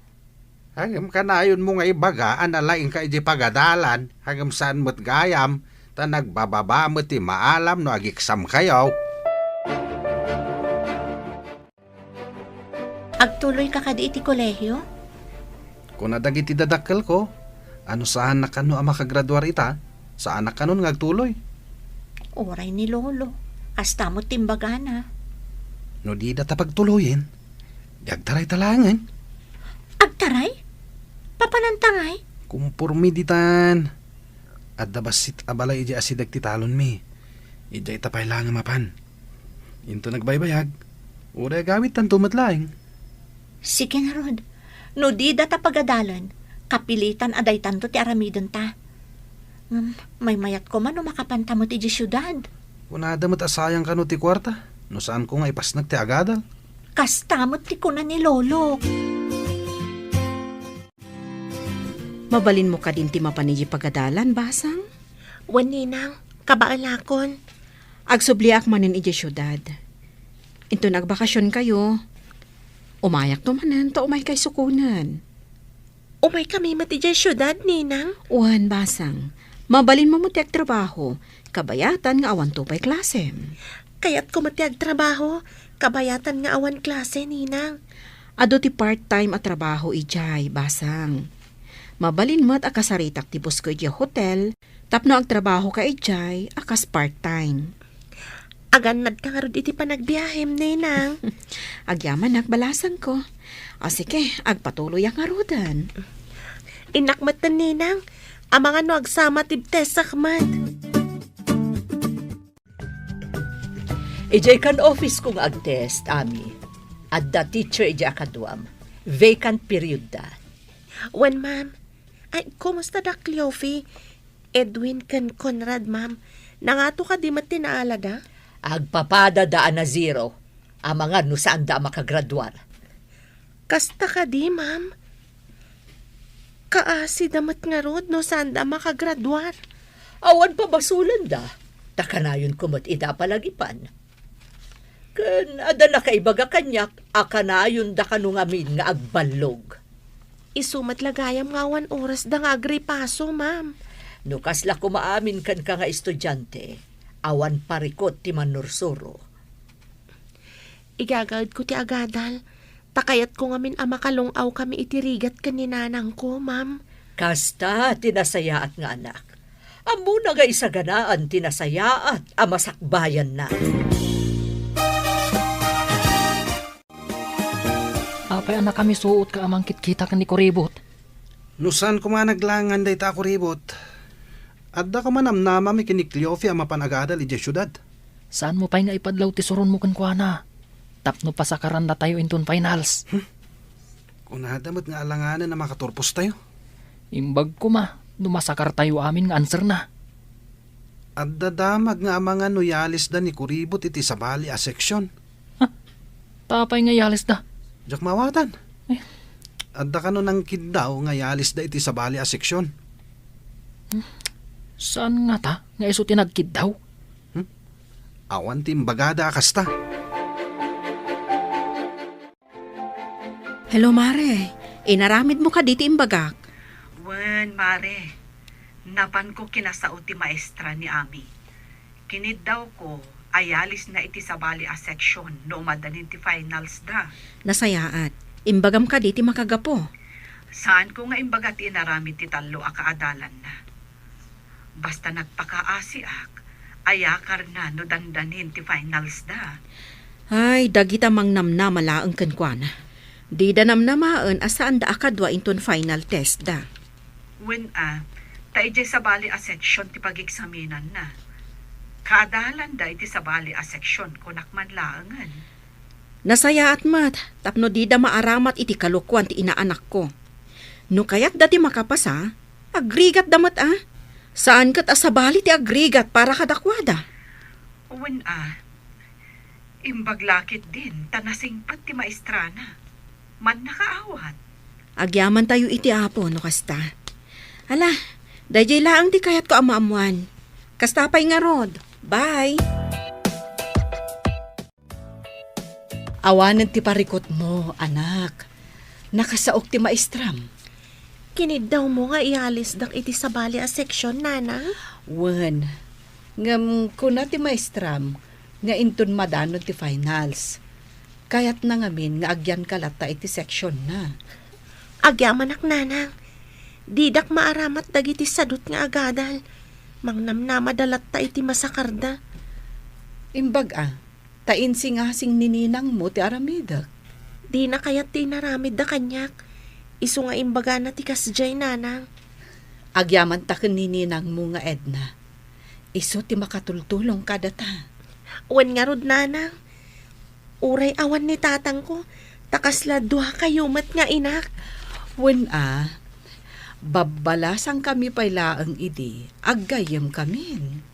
Hanggang kanayon mo nga ibaga, analaing ka iti pagadalan. Hanggang saan mo't gayam, ta nagbababa mo ti maalam no agiksam kayaw. Agtuloy ka kadi iti kolehyo? Kung nadag iti dadakkel ko, ano saan na kano ang makagraduar ita? Saan na kanon nga agtuloy? Oray ni lolo. Hasta mo timbagana. No di data pagtuloyin, diagtaray talangan. Agtaray? Papanantangay? Kumpurmi ditan. At dabasit abalay iti asidag ti talon mi. Ija itapay lang mapan. Into nagbaybayag. Uray gawit tan tumatlaing. Sige na, Rod. No di data pagadalan, kapilitan aday tanto ti aramidon ta. May mayat ko man no makapantamot iti syudad. Kunada mo't asayang kano ti kwarta. No saan ko nga ipasnag ti agadal. Kastamot ti kunan ni lolo. Mabalin mo ka din ti mapanigi pagadalan, basang? Waninang, kabaalakon. Agsubliak manin iti syudad. Ito nagbakasyon kayo. Umayak to manan, to umay kay sukunan. Umay kami mati dyan syudad, ninang. Uwan, basang. Mabalin mo ti trabaho. Kabayatan nga awan to pa'y klase. Kaya't ko mati trabaho, kabayatan nga awan klase, ninang. Ado ti part-time at trabaho ijay, basang. Mabalin mo't akasaritak ti bus ko ijay hotel, tapno ang trabaho ka ijay, akas part-time. Aganad ka nga rod iti panagbiyahem, ninang. Agyaman balasan ko. O sige, agpatuloy ang arudan. Inakmatan, ninang. Amang ano agsama tibtes sakmat. Ijay kan office kong agtest, Ami. At the teacher ijay akadwam. Vacant period da. Wan, ma'am. Ay, kumusta da, Cleophie? Edwin kan Conrad, ma'am. Nangato ka di mati naalada? Agpapada daan na 0. Amangan no saan da makagraduar. Kasta ka di, ma'am. Kaasi damat nga rod no saan da makagraduar. Awan pa basulan da. Takanayon kumot ida palagipan. Kan ada na kaibaga kanyak, akanayon da kanungamin nga agbalog. Isumat lagayam nga 1 oras da nga agripaso, ma'am. No kasla kumaamin kan ka nga estudyante, awan parikot ti manursuro. Igagawid ko ti agadal. Takayat ko ngamin makalungaw kami itirigat kaninanang ko, ma'am. Kasta tinasayaat nga anak. Amo na nga isaganaan tinasayaat amasakbayan na. Apay anak kami suot ka amang kitkita ka ni Kuribot. Nusan ko nga naglangan day ta Kuribot. Adda ka manamnama mi kini Cleophie ang mapanagadal ije syudad. Saan mo pa'y nga ipadlaw ti suron mo kan kuana? Tapno pa sa karanda tayo inton finals. Kunada mo't nga alanganan na makaturpos tayo. Imbag ko ma, dumasakar tayo amin nga answer na. Adda damag nga amangan no yalis da ni Kuribot iti sabali a seksyon. Tapay nga yalis da. Jak mawatan. Adda ka no nang kiddaw nga yalis da iti sabali a seksyon. Saan nga ta? Nga iso tinagkid daw? Awan timbagada kasta. Hello, Mare. Inaramid mo ka dito imbagak. Wen, mare. Napan ko kinasao ti maestra ni Ami. Kinid daw ko, ayalis na iti sabali a section no madanin ti finals da. Nasayaat. Imbagam ka dito makagapo. Saan ko nga imbaga ti inaramid ti talo a kaadalan na. Basta nagpakaasiak, ayakar na no dandanin ti finals da. Ay, dagita mang namnamalaang kankwana. Di da namnamaan asaan da akadwa inton final test da. Wen taijay sabali a section ti pag-examinan na. Kaadalan da iti sabali a section kunakman laangan. Nasayaat mat, tapno di da maaramat iti kalukwan ti inaanak ko. No kayat dati makapasa, agrigat damat Saan kat asabali ti agrigat para kadakwada? Wen imbaglakit din tanasing pat ti maestrana. Man nakaawat. Agyaman tayo iti apo no kasta. Hala, dayjay laang ti kayat ko amaamuan. Kasta pa'y nga rod. Bye! Awanan ti parikot mo, anak. Nakasaok ti maestram. Kinid daw mo nga ialis dak iti sabali a section, nanang. Wen, ngam kuna ti maestram, nga inton madanon ti finals. Kayat na ngamin nga agyan kalata iti section na. Agyamanak, nanang. Didak maaramat dagiti sadut nga agadal. Mangnamnamadalat ta iti masakarda. Imbag tainsingasing nininang mo ti aramidak. Di na kayat tinaramid da kanyak. Isu nga imbaga na ti kasjay, nanang. Agyaman ta nininang mo nga Edna. Isu ti makatultulong kada ta. Wen nga rod, nanang. Uray awan ni tatang ko. Takasla duha kayo mat nga inak. Wen babalasang kami pailaang idi, aggayem kamin.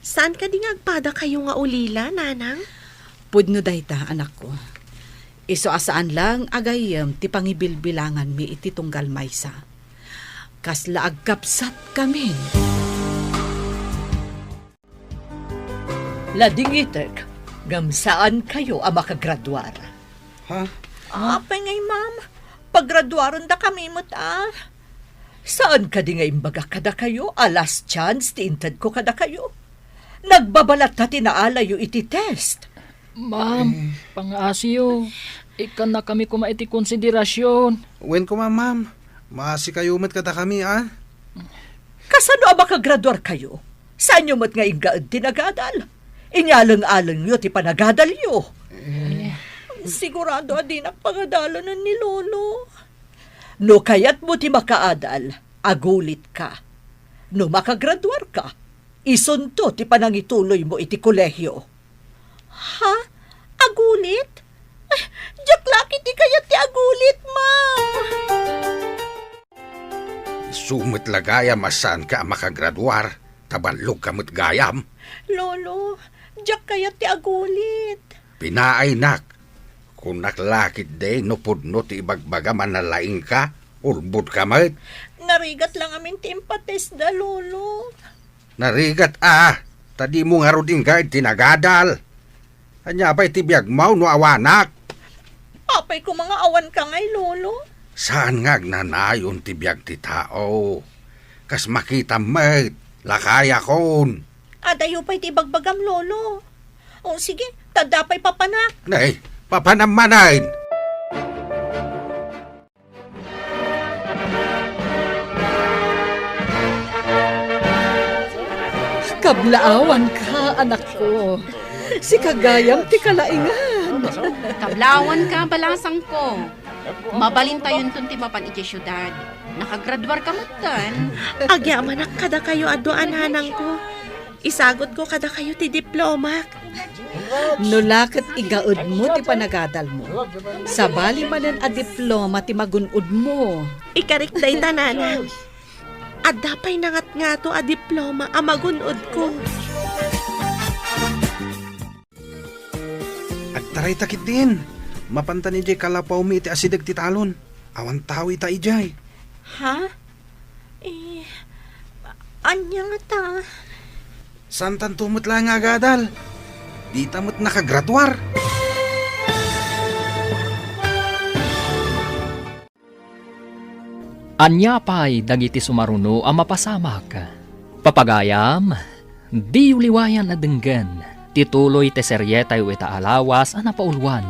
Saan ka di agpada kayo nga ulila, nanang? Pudno dayta, anak ko. Iso asaan lang agayem ti pangibilbilangan mi iti tunggal maysa. Kasla agkapsat kamin. Ladingitek, ngam saan kayo ang makagradwar? Ha? Apay ngay, ma'am. Paggraduaron da kami mo't Saan ka di nga imbaga kada kayo? Last chance, tiintad ko kada kayo. Nagbabalat na tinaalayo iti test. Ma'am, pang-asiyo. Ikan na kami kuma iti konsiderasyon. Wen ko ma'am. Maasi kayo mat kada kami Kasano ang makagraduar kayo? Saan nyo mat nga ingaad tinagadal? Inyalang-alang nyo ti panagadal nyo. Sigurado adinak pangadalan ni Lolo. No kayat mo ti makaadal, agulit ka. No makagraduar ka, isunto ti panangituloy mo iti kolehyo. Ha? Agulit? Jaklaki ti kayat ti agulit, ma'am. Sumit lagaya masan ka makagraduar. Tabanlog kamot gayam. Lolo, jak kayat ti agulit. Pinaay nak. Kung naklakit day, no pudno ti ibagbaga manalaing ka, ulbud ka mat. Narigat lang amin ti impates da, Lolo. Narigat tadi mo nga roding ka tinagadal. Anya pa'y tibiyag mau no awanak. Apay ko mga awan ka ngay, Lolo. Saan nga nanayon tibiyag ti tao? Kas makita mat, lakaya kon. Adayo pa'y ti bagbagam, Lolo. O sige, tadapay papanak. Nay, papanamanain. Kablaawan ka, anak ko. Si kagayam ti kalaingan. Kablawan ka, balasang ko. Mabalin tayo nun ti mapan iti syudad. Nakagraduar ka matan. Agyamanak kada kayo aduan, nanang ko. Isagot ko kada kayo ti diplomak. Nulakat igaud mo ti panagadal mo. Sabali manan a diploma ti magunod mo. Ikarik day nanang. Adapay nangat nga to a diploma a magunod ko. Agtaray takit din. Mapanta ni Jay kalapaw mi iti asidag ti talon. Awan tawi ta ijay. Ha? Anya nga ta? Santan tumot lang agadal. Di tamot nakagraduar. Anya pa'y dagiti sumaruno ang mapasamak. Papagayam, di uliwayan na denggan, tituloy te seryetay ita alawas ang napaulwan.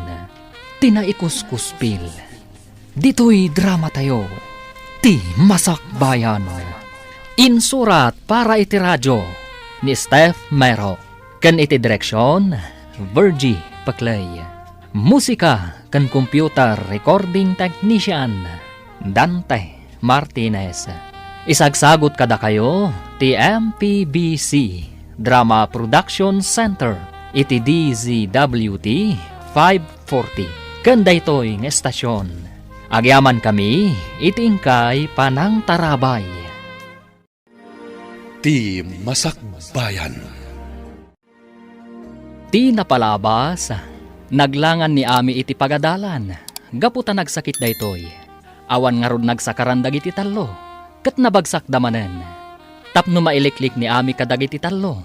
Tinaikuskuspil. Dito'y drama tayo. Ti Masakbayan. Insurat para iti radyo ni Steph Mero. Kan iti direksyon, Virgie Paclay. Musika kan computer recording technician, Dante Martinez. Isagsagot kada kayo ti MPBC Drama Production Center iti DZWT 540 kanda ito'y ng estasyon. Agyaman kami iti ingkay Panang Tarabay. Ti Masakbayan. Ti napalabas, naglangan ni Ami iti pagadalan, gaputa nagsakit daytoy. Awan nga rod nagsakaran dagiti tallo, ket nabagsak damanen. Tapno mailiklik ni Ami kadagiti tallo,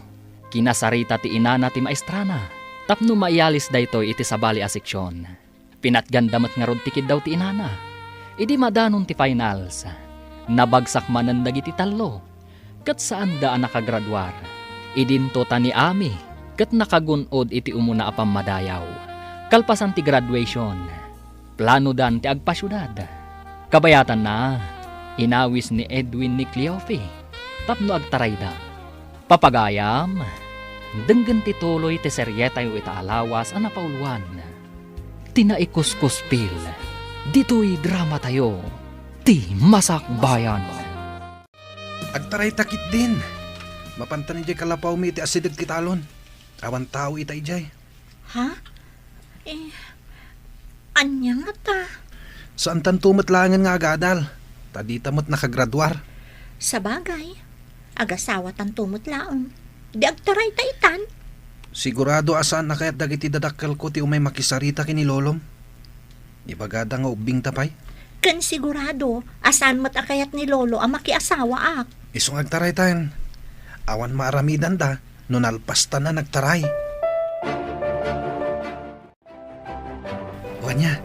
kinasarita ti inana ti maestrana, tapno maialis daytoy iti sabali a seksyon. Pinatgandamat nga rod tikid daw ti inana, idi madanon ti finals. Nabagsak manen dagiti tallo, ket saan daan nakagraduar. Idinto ta ni Ami, ket nakagunod iti umuna a pammadayaw. Kalpasan ti graduation, plano dan ti agpasyudad. Kabayatan na, inawis ni Edwin ni Cleofe, tapno agtarayda. Papagayam, denggan tituloy ti seryetay ita alawas ang napauluan. Tinaikuskuspil, dito'y drama tayo, ti Masakbayan. Agtaray takit din. Mapantan ni kalapaw mi iti asidag kitalon. Awan tao ita ijay. Ha? Anya nga ta? Saan tan tumatlangan nga agadal? Tadi tamot nakagraduar. Sa bagay, agasawa tan tumutlaong. Di agtaray ta itan. Sigurado asaan na kaya't dagiti dadakkel ko ti umay makisarita kini lolom. Ibagada nga ubing tapay. Kan sigurado, asan mat akayat ni Lolo ang makiasawa ak. Isong agtaray tayo. Awan maaramidan da, no nalpasta na nagtaray. Wanya,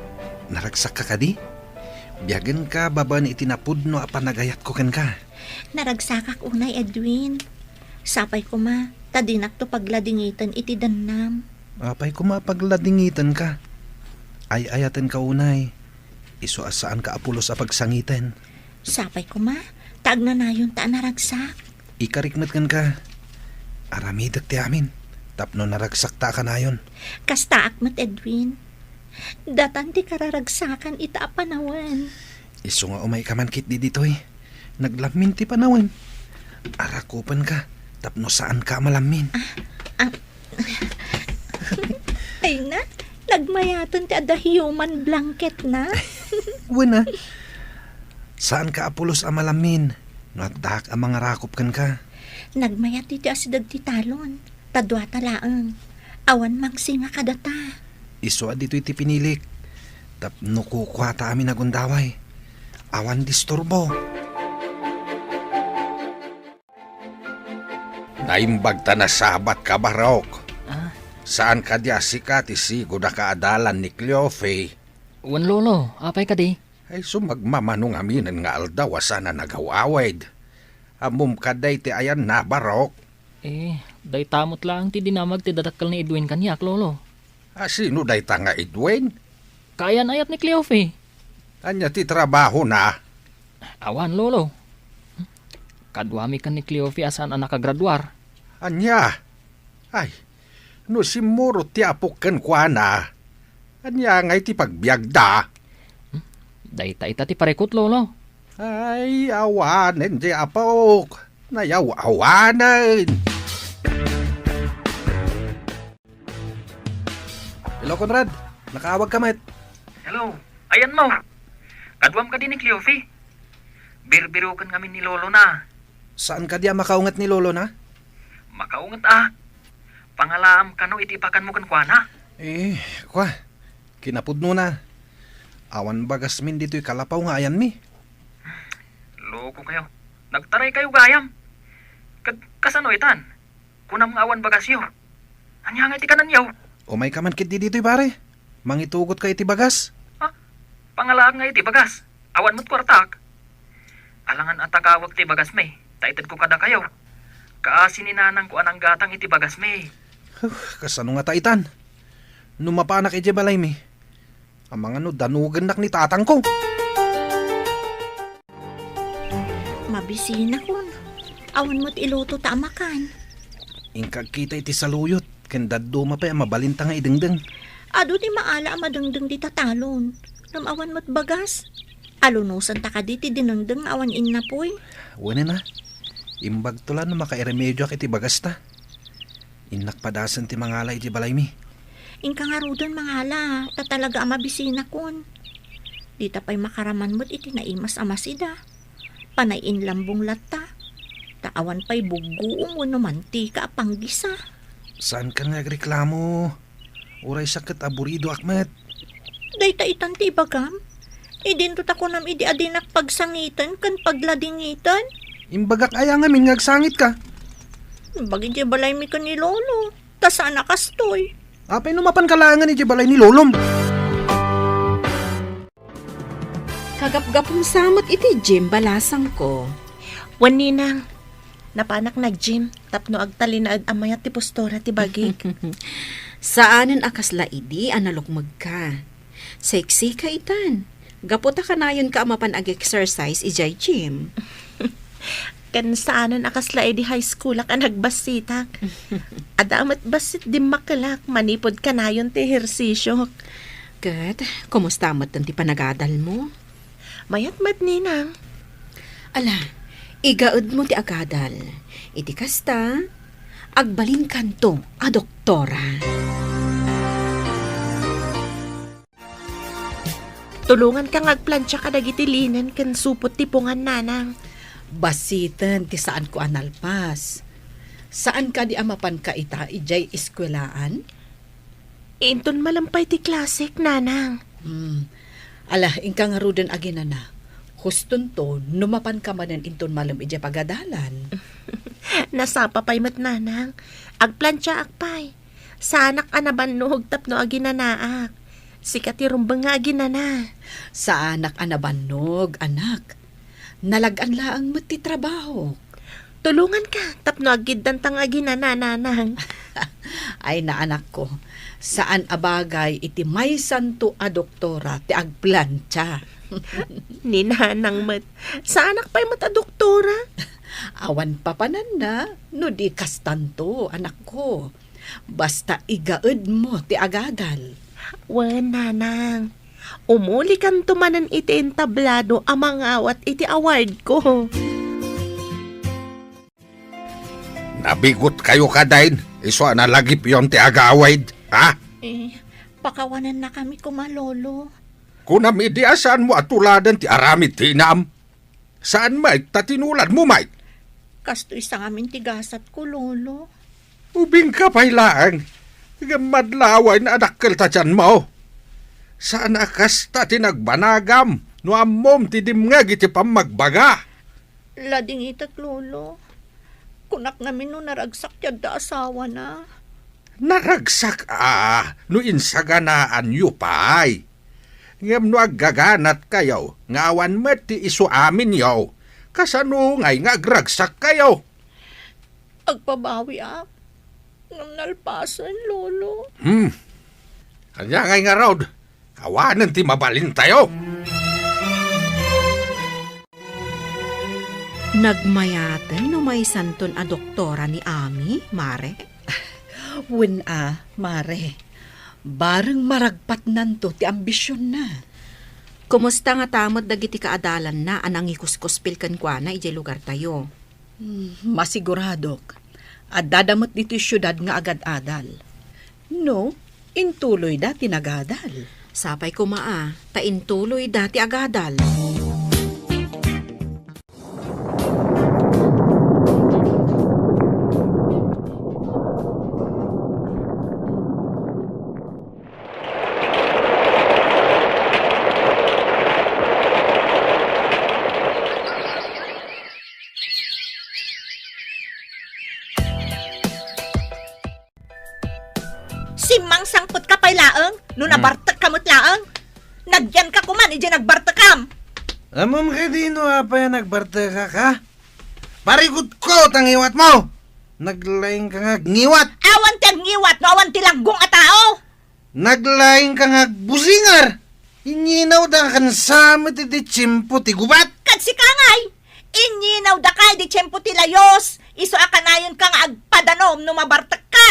naragsak ka kadi? Biyagan ka baba ni itinapudno a panagayat ko ken ka. Naragsakak unay Edwin. Sapay ko ma, tadinak to pagladingitan iti danam. Apay ko mapagladingitan ka. Ay ayaten ka unay. Iso asaan ka apulos a pagsangitan. Sapay ko ma, taag na nayon ta naragsak. Ikarikmat kan ka. Aramidak ti amin. Tapno naragsak ta ka nayon. Kasta akmat Edwin. Datan ti kararagsakan ita a panawan. Iso nga umay kamankit di ditoy. Naglamin ti panawan. Arakupan ka. Tapno saan ka malamin. Ay na, nagmayaton ti ada human blanket na. Wala. Saan ka apulos a malamin? Nadak ang mga rakop kan ka. Nagmayat iti asidag ti talon. Tadwa talaang. Awan magsinga kadata. Iso dito iti pinilik. Tapno kukwata amin nagundaway. Awan disturbo. Naimbag ta na sabat ka barok. Saan ka di asikat isigo na kaadalan ni Cleofe? Wan lolo, apay ka di? Ay sumagmamanong aminan nga aldaw sana nagawawid. Amum kaday ti ayan na barok. Day tamot lang ti dinamag ti dadakkel ni Edwin kanyak lolo. Sino day ta nga Edwin? Kayan ayat ni Cleofe. Anya ti trabaho na. Awan lolo. Kadwami kan ni Cleofe asan ang nakagraduar. Anya? Ay, no simuro ti apok ken kuana. Anya ngay ti pagbiagda. Dayta ita ti parekot lolo. Ay, awanen di apok. Nayaw-awanen. Hello, Conrad. Nakaawag ka, met. Hello, ayan mo. Kadwam ka din ni Cleofe. Birbirukan kami ni Lolo na. Saan ka diya makaungat ni Lolo na? Makaungat Pangalaam kano itipakan mo kan kuana. Kwa. Kinapudno na. Awan bagas min dito'y kalapaw nga ayan mi. Loko kayo. Nagtaray kayo gayam. Kasano itan? Kunam nga awan bagasyo. Anya nga iti kanan yaw. Umay ka man kit di dito'y pare. Mangitugot ka iti bagas. Pangalaang nga iti bagas. Awan mo't kwartak. Alangan at takawag ti bagas me. Taitad ko kada kayo. Kaasininanang ko anang gatang iti bagas me. Kasano nga taitan? Numapanak iti balay mi. Ang mga no danugan nak ni tatang ko. Mabisina kun. Awan mo't iluto ta amakan. Ingkag kita iti saluyot. Kendado mapay mabalinta nga idengdeng. Ado di maala amadengdeng di tatalon. Namawan mo't bagas. Alunusan ta ka di ti dinengdeng awan innapoy. Wala na. Imbag tula no makairemedyo ak iti bagas ta. Inak padasan ti mangala iti balay mi. Ingka nga rudon mangala. Ta talaga amabisina kun. Di ta pa'y makaraman mo't iti naimas amasida. Panayin lambong lata. Taawan pa'y buguong wano mantika apanggisa. Saan ka nga reklamo? Uray sakit aburido akmet. Dayta itan ti bagam. Idinto ta ko nam idi adinak pagsangitan kan pagladingitan. Imbagak aya nga min ngagsangit ka. Bagay di balay mi ka ni Lolo. Ta sana kastoy. Apay numapan kalangan iti balay ni Lolom. Kagapgapong samot iti Jim balasang ko. Wan ninang. Napanak nag-gym. Tapno agtali na amayat ti postora ti bagig. Saanen akas laidi analukmag ka. Sexy ka itan. Gaputa ka na yun ka amapan ag-exercise ijay gym. Kan saanan akasla di high school ak nagbasitak. Adamat basit di makalak. Manipod ka na yun ti ehersisyo. Kat, kumusta mo't ti panagadal mo? Mayat mat ninang. Ala, igaod mo ti agadal. Iti kasta, agbalin kanto a doktora. Tulungan kang agplansya ka dagiti linen kan supot tipungan nanang. Basitan ti saan ko analpas. Saan ka di amapan ka ita ijay eskwelaan? Inton malampay ti klasik nanang. Ala, ingka nga ruden agina na. Huston to, numapan ka manan inton malam ijay pagadalan. Nasapa pa'y mat nanang. Agplansya akpay. Sanak anabannog tapno aginanaak. Sikat irumbang nga aginana. Sa anak anabannog, anak. Nalagan laang mati trabaho. Tulungan ka, tapno agiddan tang aginana nanang. Ay na anak ko, saan abagay iti may santo a doktora ti agplansya. Ni nanang mat, sa anak pa'y mat a doktora? Awan papanan na, no di kastanto, anak ko. Basta igaed mo ti agadal. Wen nanang, umuli kan tumanan iti entablado amang awat iti award ko. Nabigot kayo kadain. Iso na lagip yon ti agawaid. Ha? Pakawanan na kami kumalolo. Kunam idi asaan mo atuladan ti aramid tinam. Saan may tatinulad mo may? Kasto isang amin tigasat ko, Lolo. Ubing ka pailaan. Madlaway na adakkel ta dyan mo. Saan akas ta tinagbanagam? No amom ti dimngag iti pamagbaga. Lading itak, Lolo. Kunak namin no naragsak yad da asawa na. Naragsak no insaganaan yu pay. Ngem no aggaganat kayo, ngawan met ti isu amin yaw. Kasano ngay nga agragsak kayo? Agpabawi ak. Ngam nalpasan, Lolo. Kanya ngay nga raw, kawanan ti mabalin tayo. Nagmayaten no may santon a doktora ni Ami, Mare? Wen Mare. Bareng maragpat nanto ti ambisyon na. Kumusta nga tamot dagiti kaadalan na anang ikuskuspil kan kwa na ijay lugar tayo? Masiguradok. At dadamot dito syudad nga agad-adal. No, intuloy dati nagadal. Sapay kumaa, taintuloy dati agadal. Amam ka dino apa yan nagbarta ka? Parikot ko tangiwat mo! Naglaing ka nga ngiwat! Awan tiyang ngiwat no awan tilaggong a tao. Naglaing ka nga busingar! Inyinaw da kan samit iti tsimpo ti gubat! Kad si Kangay, inyinaw da kay di tiyempo ti layos. Iso akanayon kang agpadanom no mabartak ka.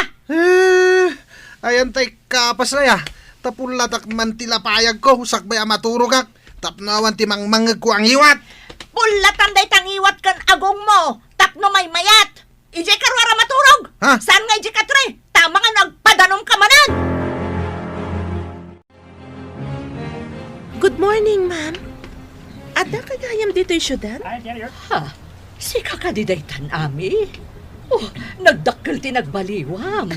Ayan tay kapas na ya. Tapulatak man tilapayag ko, sakbay amaturog kak. Tapnawan ti mangmangag ko ang iwat. Pulatan day tangiwat kan agong mo. Tapno may mayat. Ije karwara maturog. Ha? Saan nga ije katre? Tama nga nagpadanom ka manan. Good morning, ma'am. Ada kagayam dito yung syudad? Ha? Si kakadidaytan, Ami? Oh, nagdakkel ti nagbaliwam.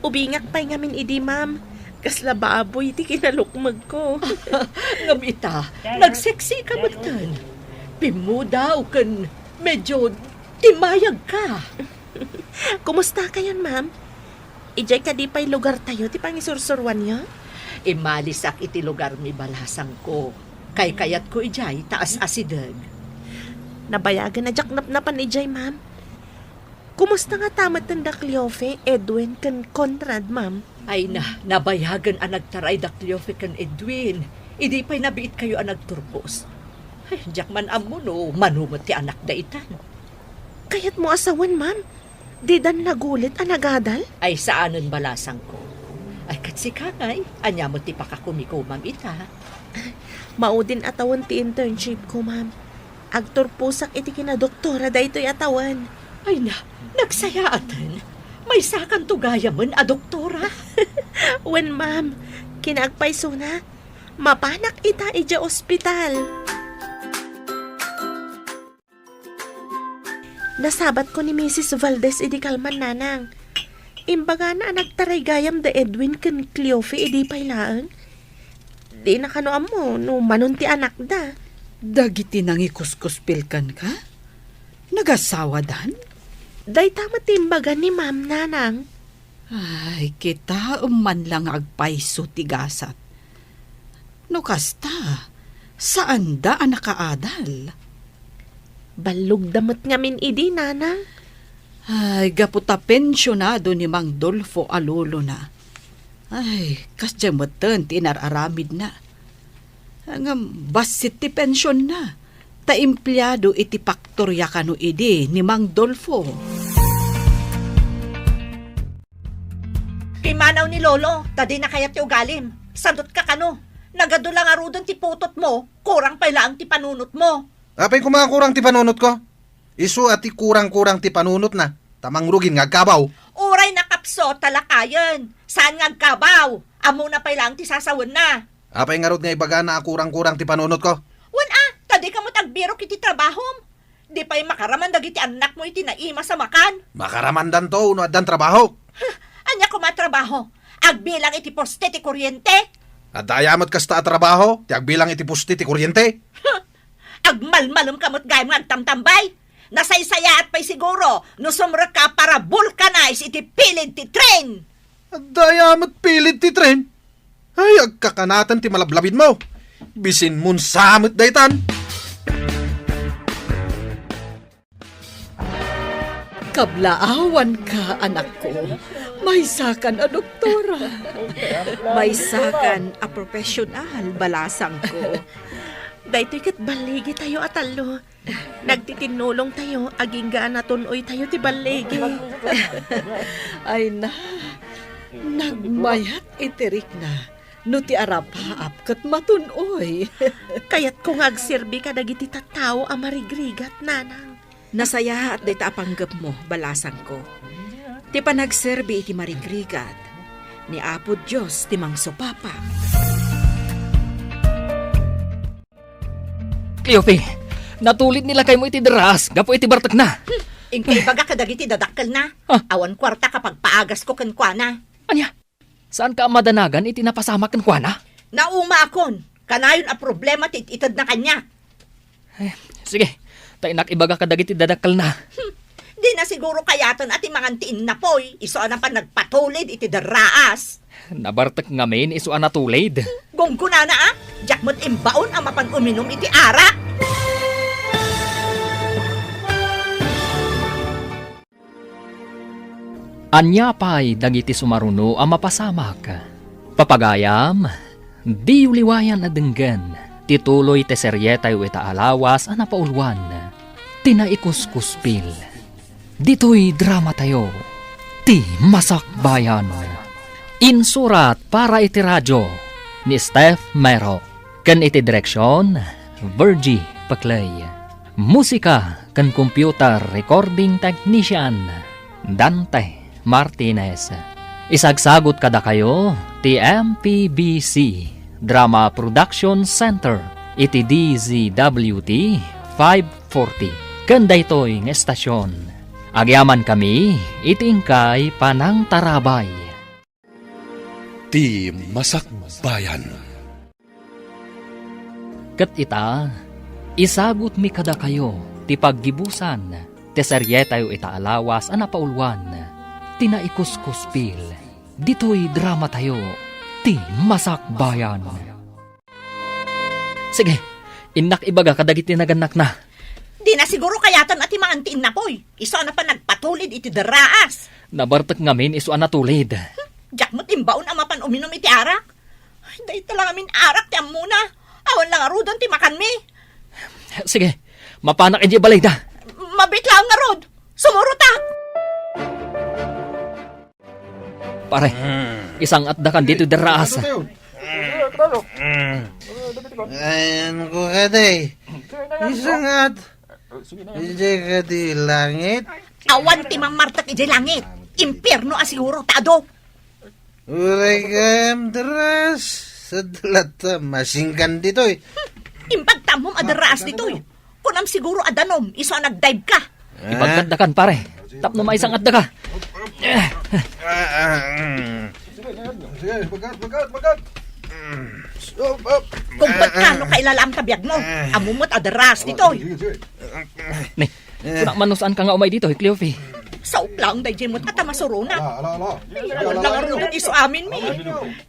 Ubingak pa'y ngamin idi, ma'am. Kasla baboy ti kinalukmag ko. Ngamita, nagseksi ka matan. Pimudaw kan medyo timayag ka. Kumusta kayon, ma'am? Ijay ka di pa'y lugar tayo, ti pangisursurwan niyo? Imalisak iti lugar mi balasang ko. Kay kayat ko ijay, taas asidag. Nabayagan na jaknap-napan ijay, ma'am. Kumusta nga tamat ng Dakliofe, Edwin, kan Conrad, ma'am? Ay nabayagan ang nagtaray Dakliofe kan Edwin. Idi pa'y nabiit kayo ang nagturpos. Ay, jakman amo no, manumot ti anak da itan. Kayat mo asawan, ma'am? Di dan nagulit ang nagadal? Ay saanon balasang ko. Ay kat si Kangay, anya mo ti pakakumiko, ma'am ita. Maudin atawan ti internship ko, ma'am. Agturpusak iti kinadoktora da ito'y atawan. Ay nagsaya atan. May sakan tugaya man a doktora. Wen, ma'am, kinagpayso na. Mapanak ita ija ospital. Nasabat ko ni Mrs. Valdez idi kalman nanang. Imbaga na nagtaray gayam da Edwin ken Cleofe idi paylaan. Di na kanoam mo no manunti anak da. Dagiti nang ikuskuspilkan ka? Nagasawa dan? Day tama timbaga ni ma'am nanang. Ay, kita man lang agpayso tigasat. No kasta, saan da ang nakaadal? Balog damot ngamin idi nanang. Ay, gaputa pensyonado ni Mang Dolfo Alulo na. Ay, kasyamutan tinararamid na. Ang basit ti pensyon na. Ta empleyado iti paktorya kano idi ni Mang Dolfo. Kimanaw ni Lolo, tadi na kayat ti ugalim. Sadot ka kano. Nagadulang arudon ti putot mo, kurang pala ang ti panunot mo. Apay kumakurang ti panunot ko? Isu ati kurang-kurang ti panunot na. Tamang rugin nga kabaw. Uray na kapso, talakayan. Saan nga kabaw? Amo na pala ang ti sasawan na. Apay nga rod nga ibaga na kurang-kurang ti panunot ko? Tadi ka mo tagbiro kiti trabahom. Di pa'y makaraman dagiti anak mo iti naima sa makan. Makaramandan to, no adan trabaho. Anya ko matrabaho. Agbilang iti poste ti kuryente. At dayamot kasta at trabaho, ti agbilang iti pusti ti kuryente. Agmalmalom kamot gayam nga agtamtambay. Nasaysaya at pa'y siguro, no sumra ka para vulcanize iti pilid ti tren. At dayamot pilid ti tren. Ay, agkakanatan ti malablabid mo. Bisin mun samit daytan. Kablaawan ka, anak ko. May sakan a doktora. May sakan a profesional, balasang ko. Daytoy kat baligi tayo atalo. Nagtitinulong tayo, aging gaan natunoy tayo ti baligi. Ay na, nagmayat itirik na. No ti arapaap kat matunoy. Kayat kung agserbi ka dagiti tattao a marigrigat, nanang. Nasaya at dayta apanggap mo, balasang ko. Ti panagserbi iti marigrigat. Ni Apo Diyos ti mangsupapa. Cleofe, natulit nila kay mo iti deras, gapo iti bartak na. Ingkay baga kadagiti dadakkel na. Awan kwarta kapag paagas ko kenkwana. Anya, saan ka madanagan iti napasama kan kuana? Nauma akon. Kanayon a problema ti itad na kanya. Sige, tainak ibaga kadagiti dadakkel na. Di Di na siguro kayaton at imangantiin na poy. Iso na pa nagpatulid iti daraas. Nabartek ngamin isu anatulid. Gungkuna na ah. Diyak mo't imbaon ang mapan uminom iti ara. Anya pa'y dagiti sumaruno ang mapasamak. Papagayam, di uliwayan na denggan. Tituloy te seryetay weta alawas ang napaulwan. Tinaikuskuspil. Dito'y drama tayo. Ti Masak Bayan. Insurat para iti radyo ni Steph Mero. Kan iti direksyon, Virgie Paclay. Musika kan computer recording technician, Dante Martinez. Isagsagot kada kayo ti MPBC Drama Production Center iti DZWT 540 kanda ito'y ng estasyon. Agyaman kami iti ingkay Panang Tarabay. Ti Masak Bayan. Kat ita, isagot mi kada kayo ti paggibusan ti seryetayo ita alawas ang napaulwan. Tinaikuskuspil. Dito'y drama tayo. Ti Masak Bayan. Sige, inak ibaga kadagiti naganak na. Di na siguro kayaton at imangantiin na poy. Iso na pa nagpatulid iti daraas. Nabartek ngamin isu anatulid. Diyak mo't imbaon ang mapan uminom iti arak. Ay, dahil talang amin arak ti muna. Awan lang arudon ti makan mi. Sige, mapanak iti balay da. Mabit lang nga rod. Sumuruta. Pare, isang atdakan dito daraas. Ayan ko ka day. Isang at. Hindi ka di langit. Awan ti mamartak iti langit. Impierno asiguro tado. Uray ka daras. Sa dalata masingkan dito eh. Imbagtamom adaraas ditoy. Kunam siguro adanom, iso nagdive ka. Ipagkaddakan pare. Tapno may isang atda ka. Sige, bagat. Stop, up. Kung ba't ka no kailalam kabiyag mo, amumot adaras ditoy. Ni, kunak manusan ka nga umay dito, Cleofe. Sa uplang day jemot at masuruna. Ala. Awan lang arudon iso amin mi.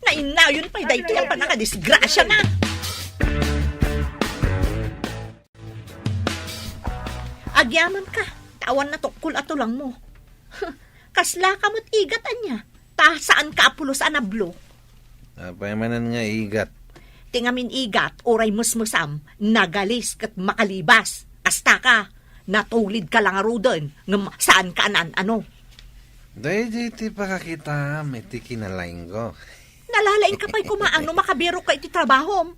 Nainayon pa'y day ang panakadisgrasya na. Agyaman ka, tawan na tukul at tulang mo. Kasla ka mo't igatan niya. Ta saan ka apulos anablo? Apay manan nga igat. Tingamin igat, oray musmusam, nagalis kat makalibas. Asta ka, natulid ka lang arudon, ngam saan ka anan ano. Day ti pakakita, may ti kinalain ko. Nalalain ka pa'y kumaano makabiro ka iti trabaho.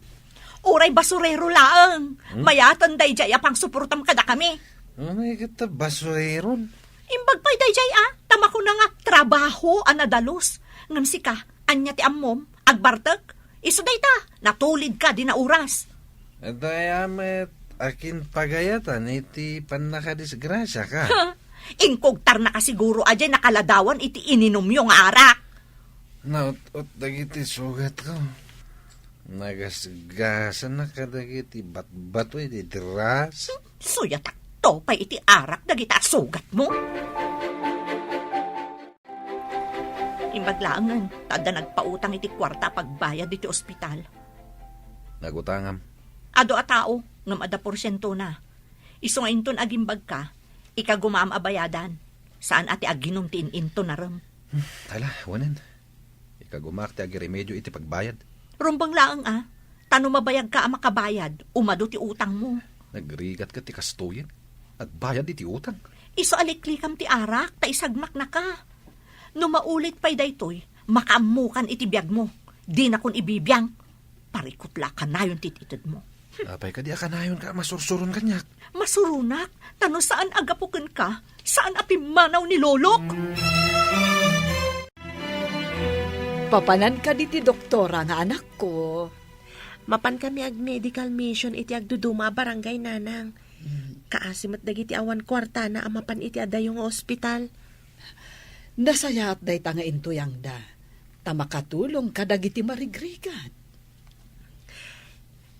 Oray basurero laang. Mayatan day jay apang suportam kada kami. May kita basueron. Imbag pa'y day jay tama ko na nga trabaho anadalos. Ngam si ka, anya ti ammom, agbartek. Iso day ta, natulid ka di na oras. At ay amet, akin pagayatan, iti panakadisgrasya ka. Ingkogtar na kasiguro ajay nakaladawan iti ininom yung arak. Naut-ut dagiti sugat ko. Nagasgasan na kadagiti bat-bato iti dras. Suya takto pa iti arak dagita sugat mo. Imbaglaangan, tada nagpautang iti kwarta pagbayad iti ospital. Nagutangam. Ado a tao, ngam ada porsyento na. Iso nga inton agimbag ka, ikagumam abayadan. Saan ati aginom ti into na ram. Tala, wanan. Ikagumak ti agi remedyo iti pagbayad. Rumbang laang tano mabayag ka ang makabayad, umado ti utang mo. Nagrigat ka ti kastuyin at bayad iti utang. Iso aliklikam ti arak, ta isagmak na ka. No maulit pa'y daytoy, makaamukan iti biyag mo. Di na kun ibibiyang. Parikutla ka na yung tititid mo. Apay ka di akanayon ka, masursuron kanyak. Masurunak, tano saan agapukan ka? Saan apimanaw ni Lolok? Papanan ka di ti doktora nga anak ko. Mapan kami ag medical mission iti agduduma barangay nanang. Kaasimat dagiti awan kwarta na amapan iti adayong ospital. Nasayat day ta nga intuyang da. Tamakatulong ka dagiti marigrigan.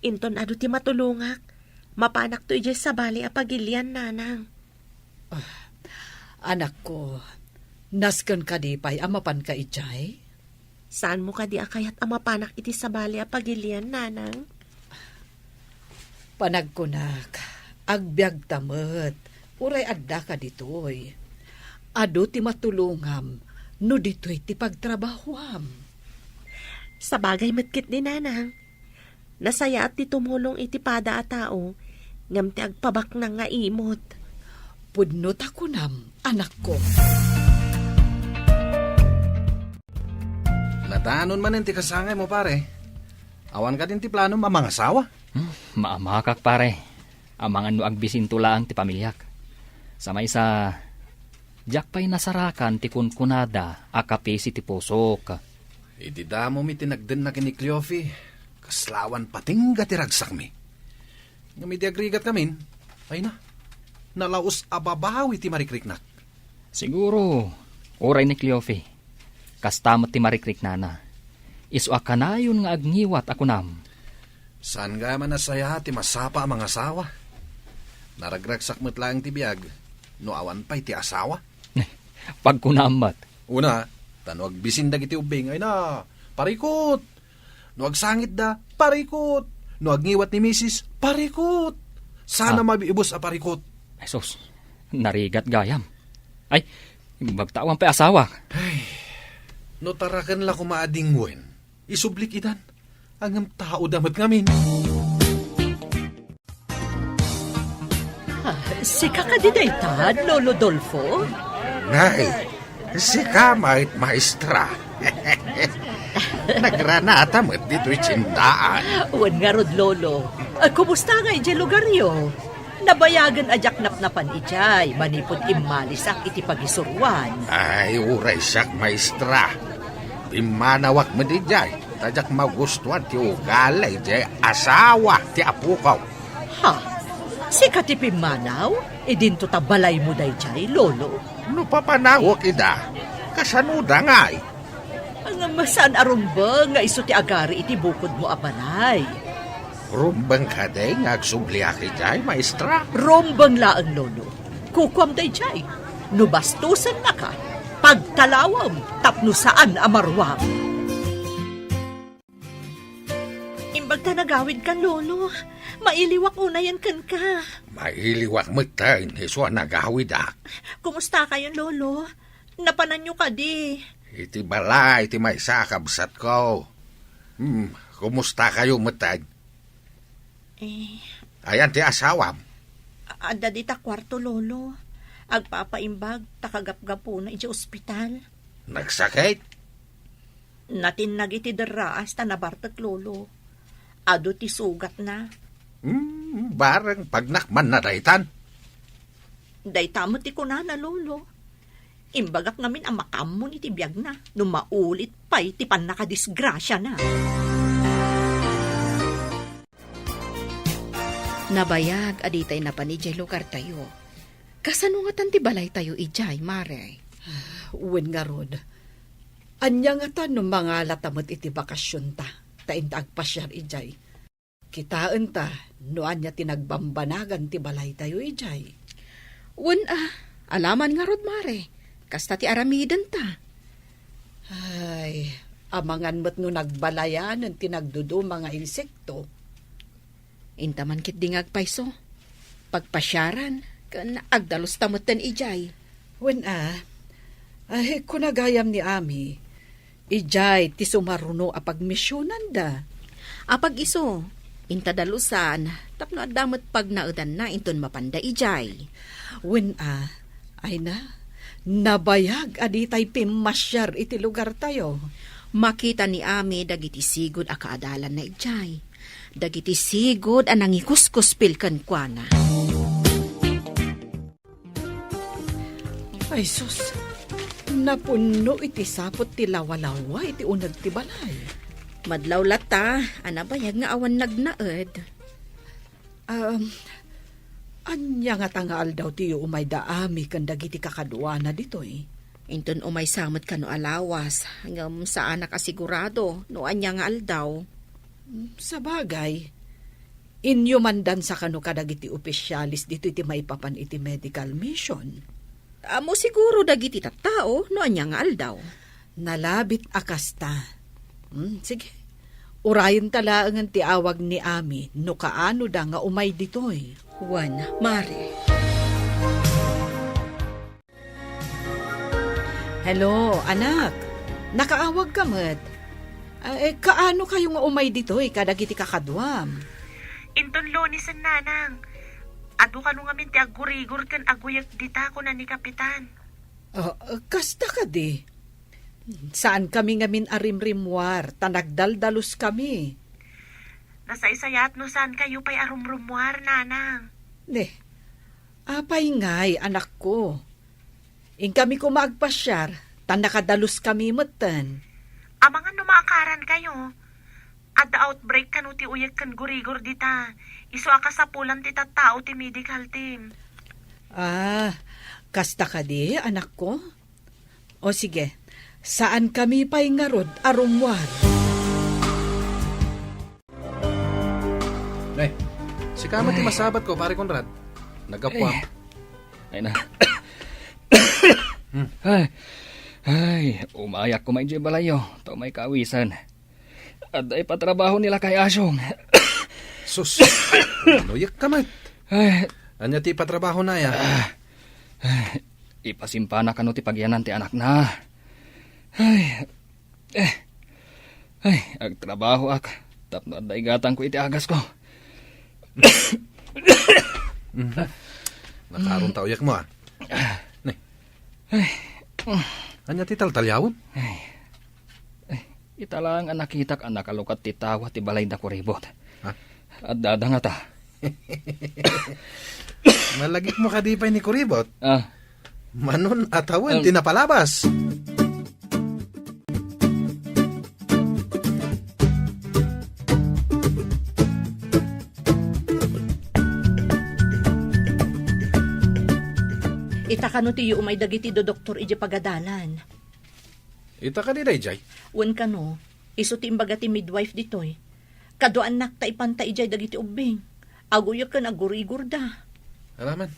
Inton adu ti matulungak. Mapanak to ijay sa bali a pagilian nanang. Anak ko, nasken ka di pay amapan ka ijay? Saan mo ka di akayat amapanak iti sabali a pagilian, nanang? Panagkunak, agbyag tamet, uray adda ka ditoy. Ado ti matulungam, no ditoy ti pagtrabahuam. Sa bagay matkit ni nanang. Nasaya at ti tumulong iti pada a tao, ngam ti agpabak na nga imot. Pudnot ako nam, anak ko. Natanon man ti kasangay mo pare. Awan ka din ti plano mamangasawa. Maamakak pare. Amangan no agbisin tulaang ti pamilyak. Samay sa jak pa'y nasarakan ti kunkunada akapisi ti pusok. Idi damo mi tinagden na kini Cleofi. Kaslawan pating ti ragsak mi. Ngami di agrigat kamin. Ay na. Nalaos ababawi ti marikriknak. Siguro, oray ni Cleofe. Kastamot ti marikriknana. Isu akanayon nga agniwat ako nam. Saan nga man nasaya ti masapa ang mga asawa? Naragragsak mo't lang ti biyag. No awan pa'y ti asawa. Pagkunamat. Una, tanuag bisindag iti ubing. Ay na, parikot. No agsangit da, parikot. No agniwat ni misis, parikot. Sana mabiibos a parikot. Ay sus, narigat gayam. Ay, magtawang pa asawa. Ay, no tarakan la kumaadingwen. Isublik idan. Ang tao damat ngamin. Si kakadidaytad, Lolo Dolfo? Nay, si kamait maestra. Nagranata mo't dito'y tsindaan. Wan nga rod, Lolo. Kumusta nga iti lugaryo? Nabayagan ajak napnapan ijay, manipod imalisak iti pagisurwan. Ay, uray siyak maestra. Pimanawak mo di jay. Tajak magustuhan ti ugalay jay asawa ti apukaw. Ha? Si katipimanaw? Idinto tabalay mo day jay, Lolo? No papanawak ida. Kasanuda nga ay. Ang masan arumba nga iso ti agari iti bukod mo abanay. Rumbang ka day nga agsubliaki jay, maestra. Rombang laang, Lolo. Kukwam day jay. Nubastusan na ka. Pagtalawam, tapno saan amarwam. Imbag ta nagawid kan, Lolo. Mailiwak unayan kan ka. Mailiwak mo tayo, hiso nagawid ah. Kumusta kayo, Lolo? Napanan nyo ka di. Iti bala, iti may sakabsat ko. Kumusta kayo matay? Ayan ti asawam. Adda di ta kwarto, Lolo. Agpapaimbag, takagap-gapo na iti ospital. Nagsakit? Natinag iti daraas ta nabartak, Lolo. Ado ti sugat na. Barang pagnakman na daytan. Daytamo ti kunana, Lolo. Imbagak ngamin ang makamon iti biyag na. Nung maulit pa'y ti pan nakadisgrasya na. Nabayag aditay na panijay lugar tayo. Kasano nga tanti balay tayo ijay, mare? Uwin nga rod. Anya nga ta nung mga latamot iti bakasyon ta. Tainta agpasyar ijay. Kitaan ta, no anya tinagbambanagan ti balay tayo ijay. Alaman nga rod, mare. Kasta ti aramidan ta. Ay, amangan mo't no nagbalayan ng tinagdudo mga insekto. Intaman kit dingag paiso. Pagpasyaran, kan agdalos tamutan ijay. Ay, kunagayam ni Ami. Ijay, ti sumaruno apag misyonan da. Apag iso, intadalusan, tapno adamot pag naudan na inton mapanda ijay. Ay na, nabayag aditay pimasyar iti lugar tayo. Makita ni Ami dagiti sigod a kaadalan na ijay. Dagiti sigod a nangikuskuspil kan kuana. Ay sus, napuno iti sapot ti lawalawa iti unag ti balay. Madlaw lata, anabayag nga awan nagnaed. Anya nga tangaal daw tiyo umay daami kan dagiti kakadwa na ditoy. Inton umay samot ka no alawas, hanggang saan nakasigurado, no anya nga aldaw. Sa bagay, inyo mandan sa kano kadagiti opisyalis dito iti maipapan iti medical mission. amo siguro dagiti tattao no anya nga aldaw. Nalabit akasta. Sige. Urayon talaangan ti awag ni Ami no kaano da nga umay ditoy. Juan, mare. Hello, anak. Nakaawag ka mat. Kaano kayo nga umay ditoy kadagiti kakadwam? Inton Lunes ang nanang. Ado ka nung amin ti agurigor kan aguyag dita ko na ni Kapitan. Kasta ka di. Saan kami ngamin arimrimwar, tanagdaldalos kami. Nasa isayat no saan kayo pa'y arumrumwar, nanang. Apay ngay, anak ko. In kami kumagpasyar, tanakadalos kami matan. Amangan numaakaran kayo. At the outbreak kanu ti uyag kan gurigor dita. Iso akasapulan ti tattao ti medical team. Kasta ka di, anak ko? O sige, saan kami pa'y ngarod arumwar? Si Kamat ti masabat ko, pare Conrad. Nagapwam. Ay na. Ay, umayak ko may balayo. To may kawisan. At ay patrabaho nila kay Asyong. Sus, noyak Kamat. Anya ti patrabaho na ya. Ipasimpana ka no ti pagyanan ti anak na. Agtrabaho ak. Tapno at daigatan ko iti agas ko. Nakaroon taoyak mo Anya ti taltalyawon? Italang ang nakitak ang nakalukat ti tawa ti balay na kuribot. At dadanga ta. Malagik mo kadipay ni kuribot? Manon atawan tinapalabas. Ita ka no tiyo umay dagiti do doktor ije pagadalan. Ita ka di dayjay? Wen ka no, iso ti imbaga ti midwife ditoy. Kado anak ta ipanta ijay dagiti ubing. Aguyag ka nagurigor da. Alaman,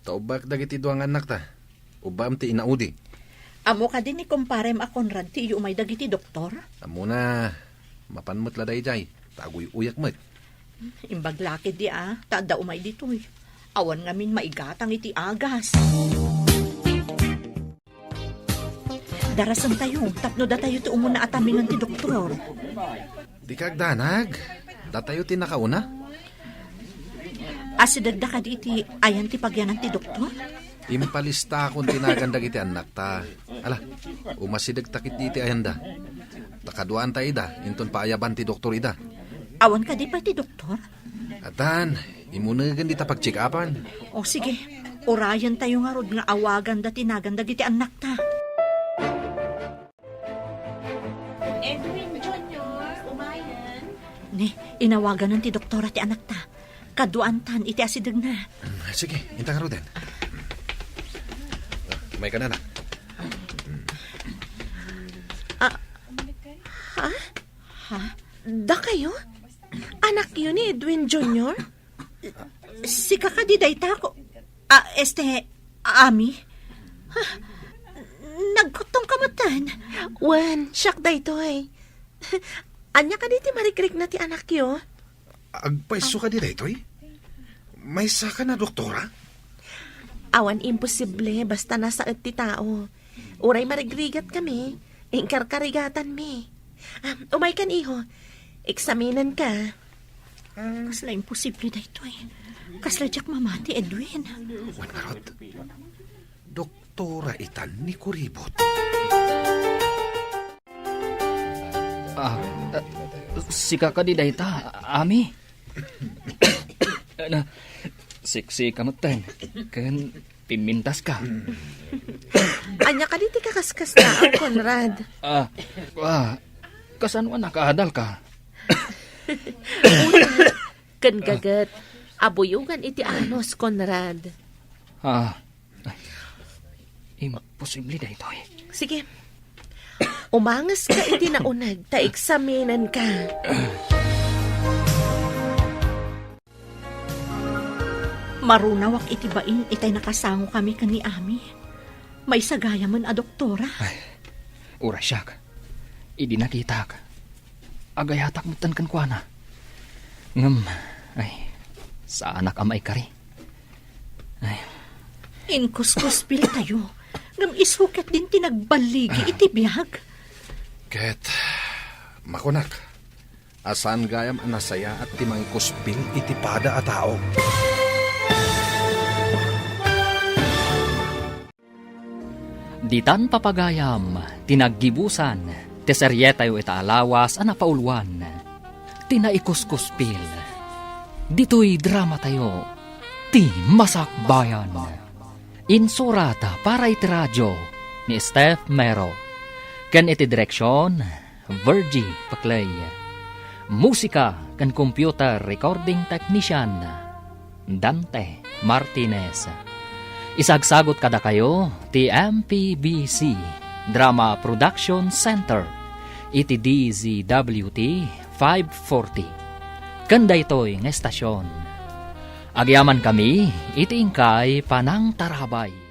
taubak dagiti duang anak ta. Ubam ti inaudi. Amo ka din ni komparem a Conrad tiyo umay dagiti doktor? Amo na, mapanmot la dayjay. Taguy uyak mo. Imbaglakid di tada umay ditoy. Awan ngamin maigatang iti agas. Darasan tayo, tapno da tayo ti umuna atamingan ti doktor. Di kagdanag, datayo ti nakauna. Asidagda ka di iti ayan ti pagyanan ti doktor? Impalista akong tinagandag iti anak ta. Ala, umasidag takit di iti ayanda. Takaduan ta ida, inton paayaban ti doktor ida. Awan ka di pa ti doktor? Atan, imunagan di ta pag-check-upan. O sige, orayan tayo nga rod nga awagan da tinagandag iti anak ta. Edwin Jr., umayan. Ni, inawagan ng ti doktora ti anak ta. Kaduantan iti asidag na. Sige, inta ka roden. May ka na na. Da kayo? Anak yun ni Edwin Jr.? Si kakadiday ta ko. Ami? Nagkutong kamatan. Wan, siyak da ito eh. Anya ka diti marikrik na ti anak yo? Agpaiso ka di dito eh? May saka na doktora? Awan imposible basta nasa ti tao. Uray marigrigat kami. Ingkarkarigatan mi. Umay kan iho. Eksaminan ka. Kasla imposible da ito eh. Kasla jak mamati Edwin. Wan karot. Doktora itan ni kuribot. Si kakadiday ta, Ami. Siksi kamatan. Kan pimintas ka. Anya ka diti kakaskas na, Conrad. Kasanwa nakaadal ka. Kan gagat. Abuyugan iti anos, Conrad. Imposible da ito eh. Sige. Umangas ka iti naunag, ta eksaminan ka. Marunawak iti bain, itay nakasango kami kani Ami. May sagaya man a doktora. Ura siya. Idi nakita ka. Agayatak mo tan kan kuana. Ngam, ay, sa anak amay kari. Ay, Inkuskuspil tayo. Ngam isuket din tinagbaligi iti biyag. Ket, makunak. Asan gayam anasaya at timang kuspil iti pada a tao. Ditan papagayam, tinaggibusan, teseryetayo ita alawas ana paulwan, tinaikuskuspil. Dito'y drama tayo, ti Masakbayan. Insurata para iti radyo ni Steph Mero. Ken iti direksyon, Virgie Paclay. Musika ken computer recording technician, Dante Martinez. Isagsagot kada kayo ti MPBC Drama Production Center iti DZWT 540. Kanda ito'y nga estasyon. Agyaman kami iti ingkay Panang Tarabay.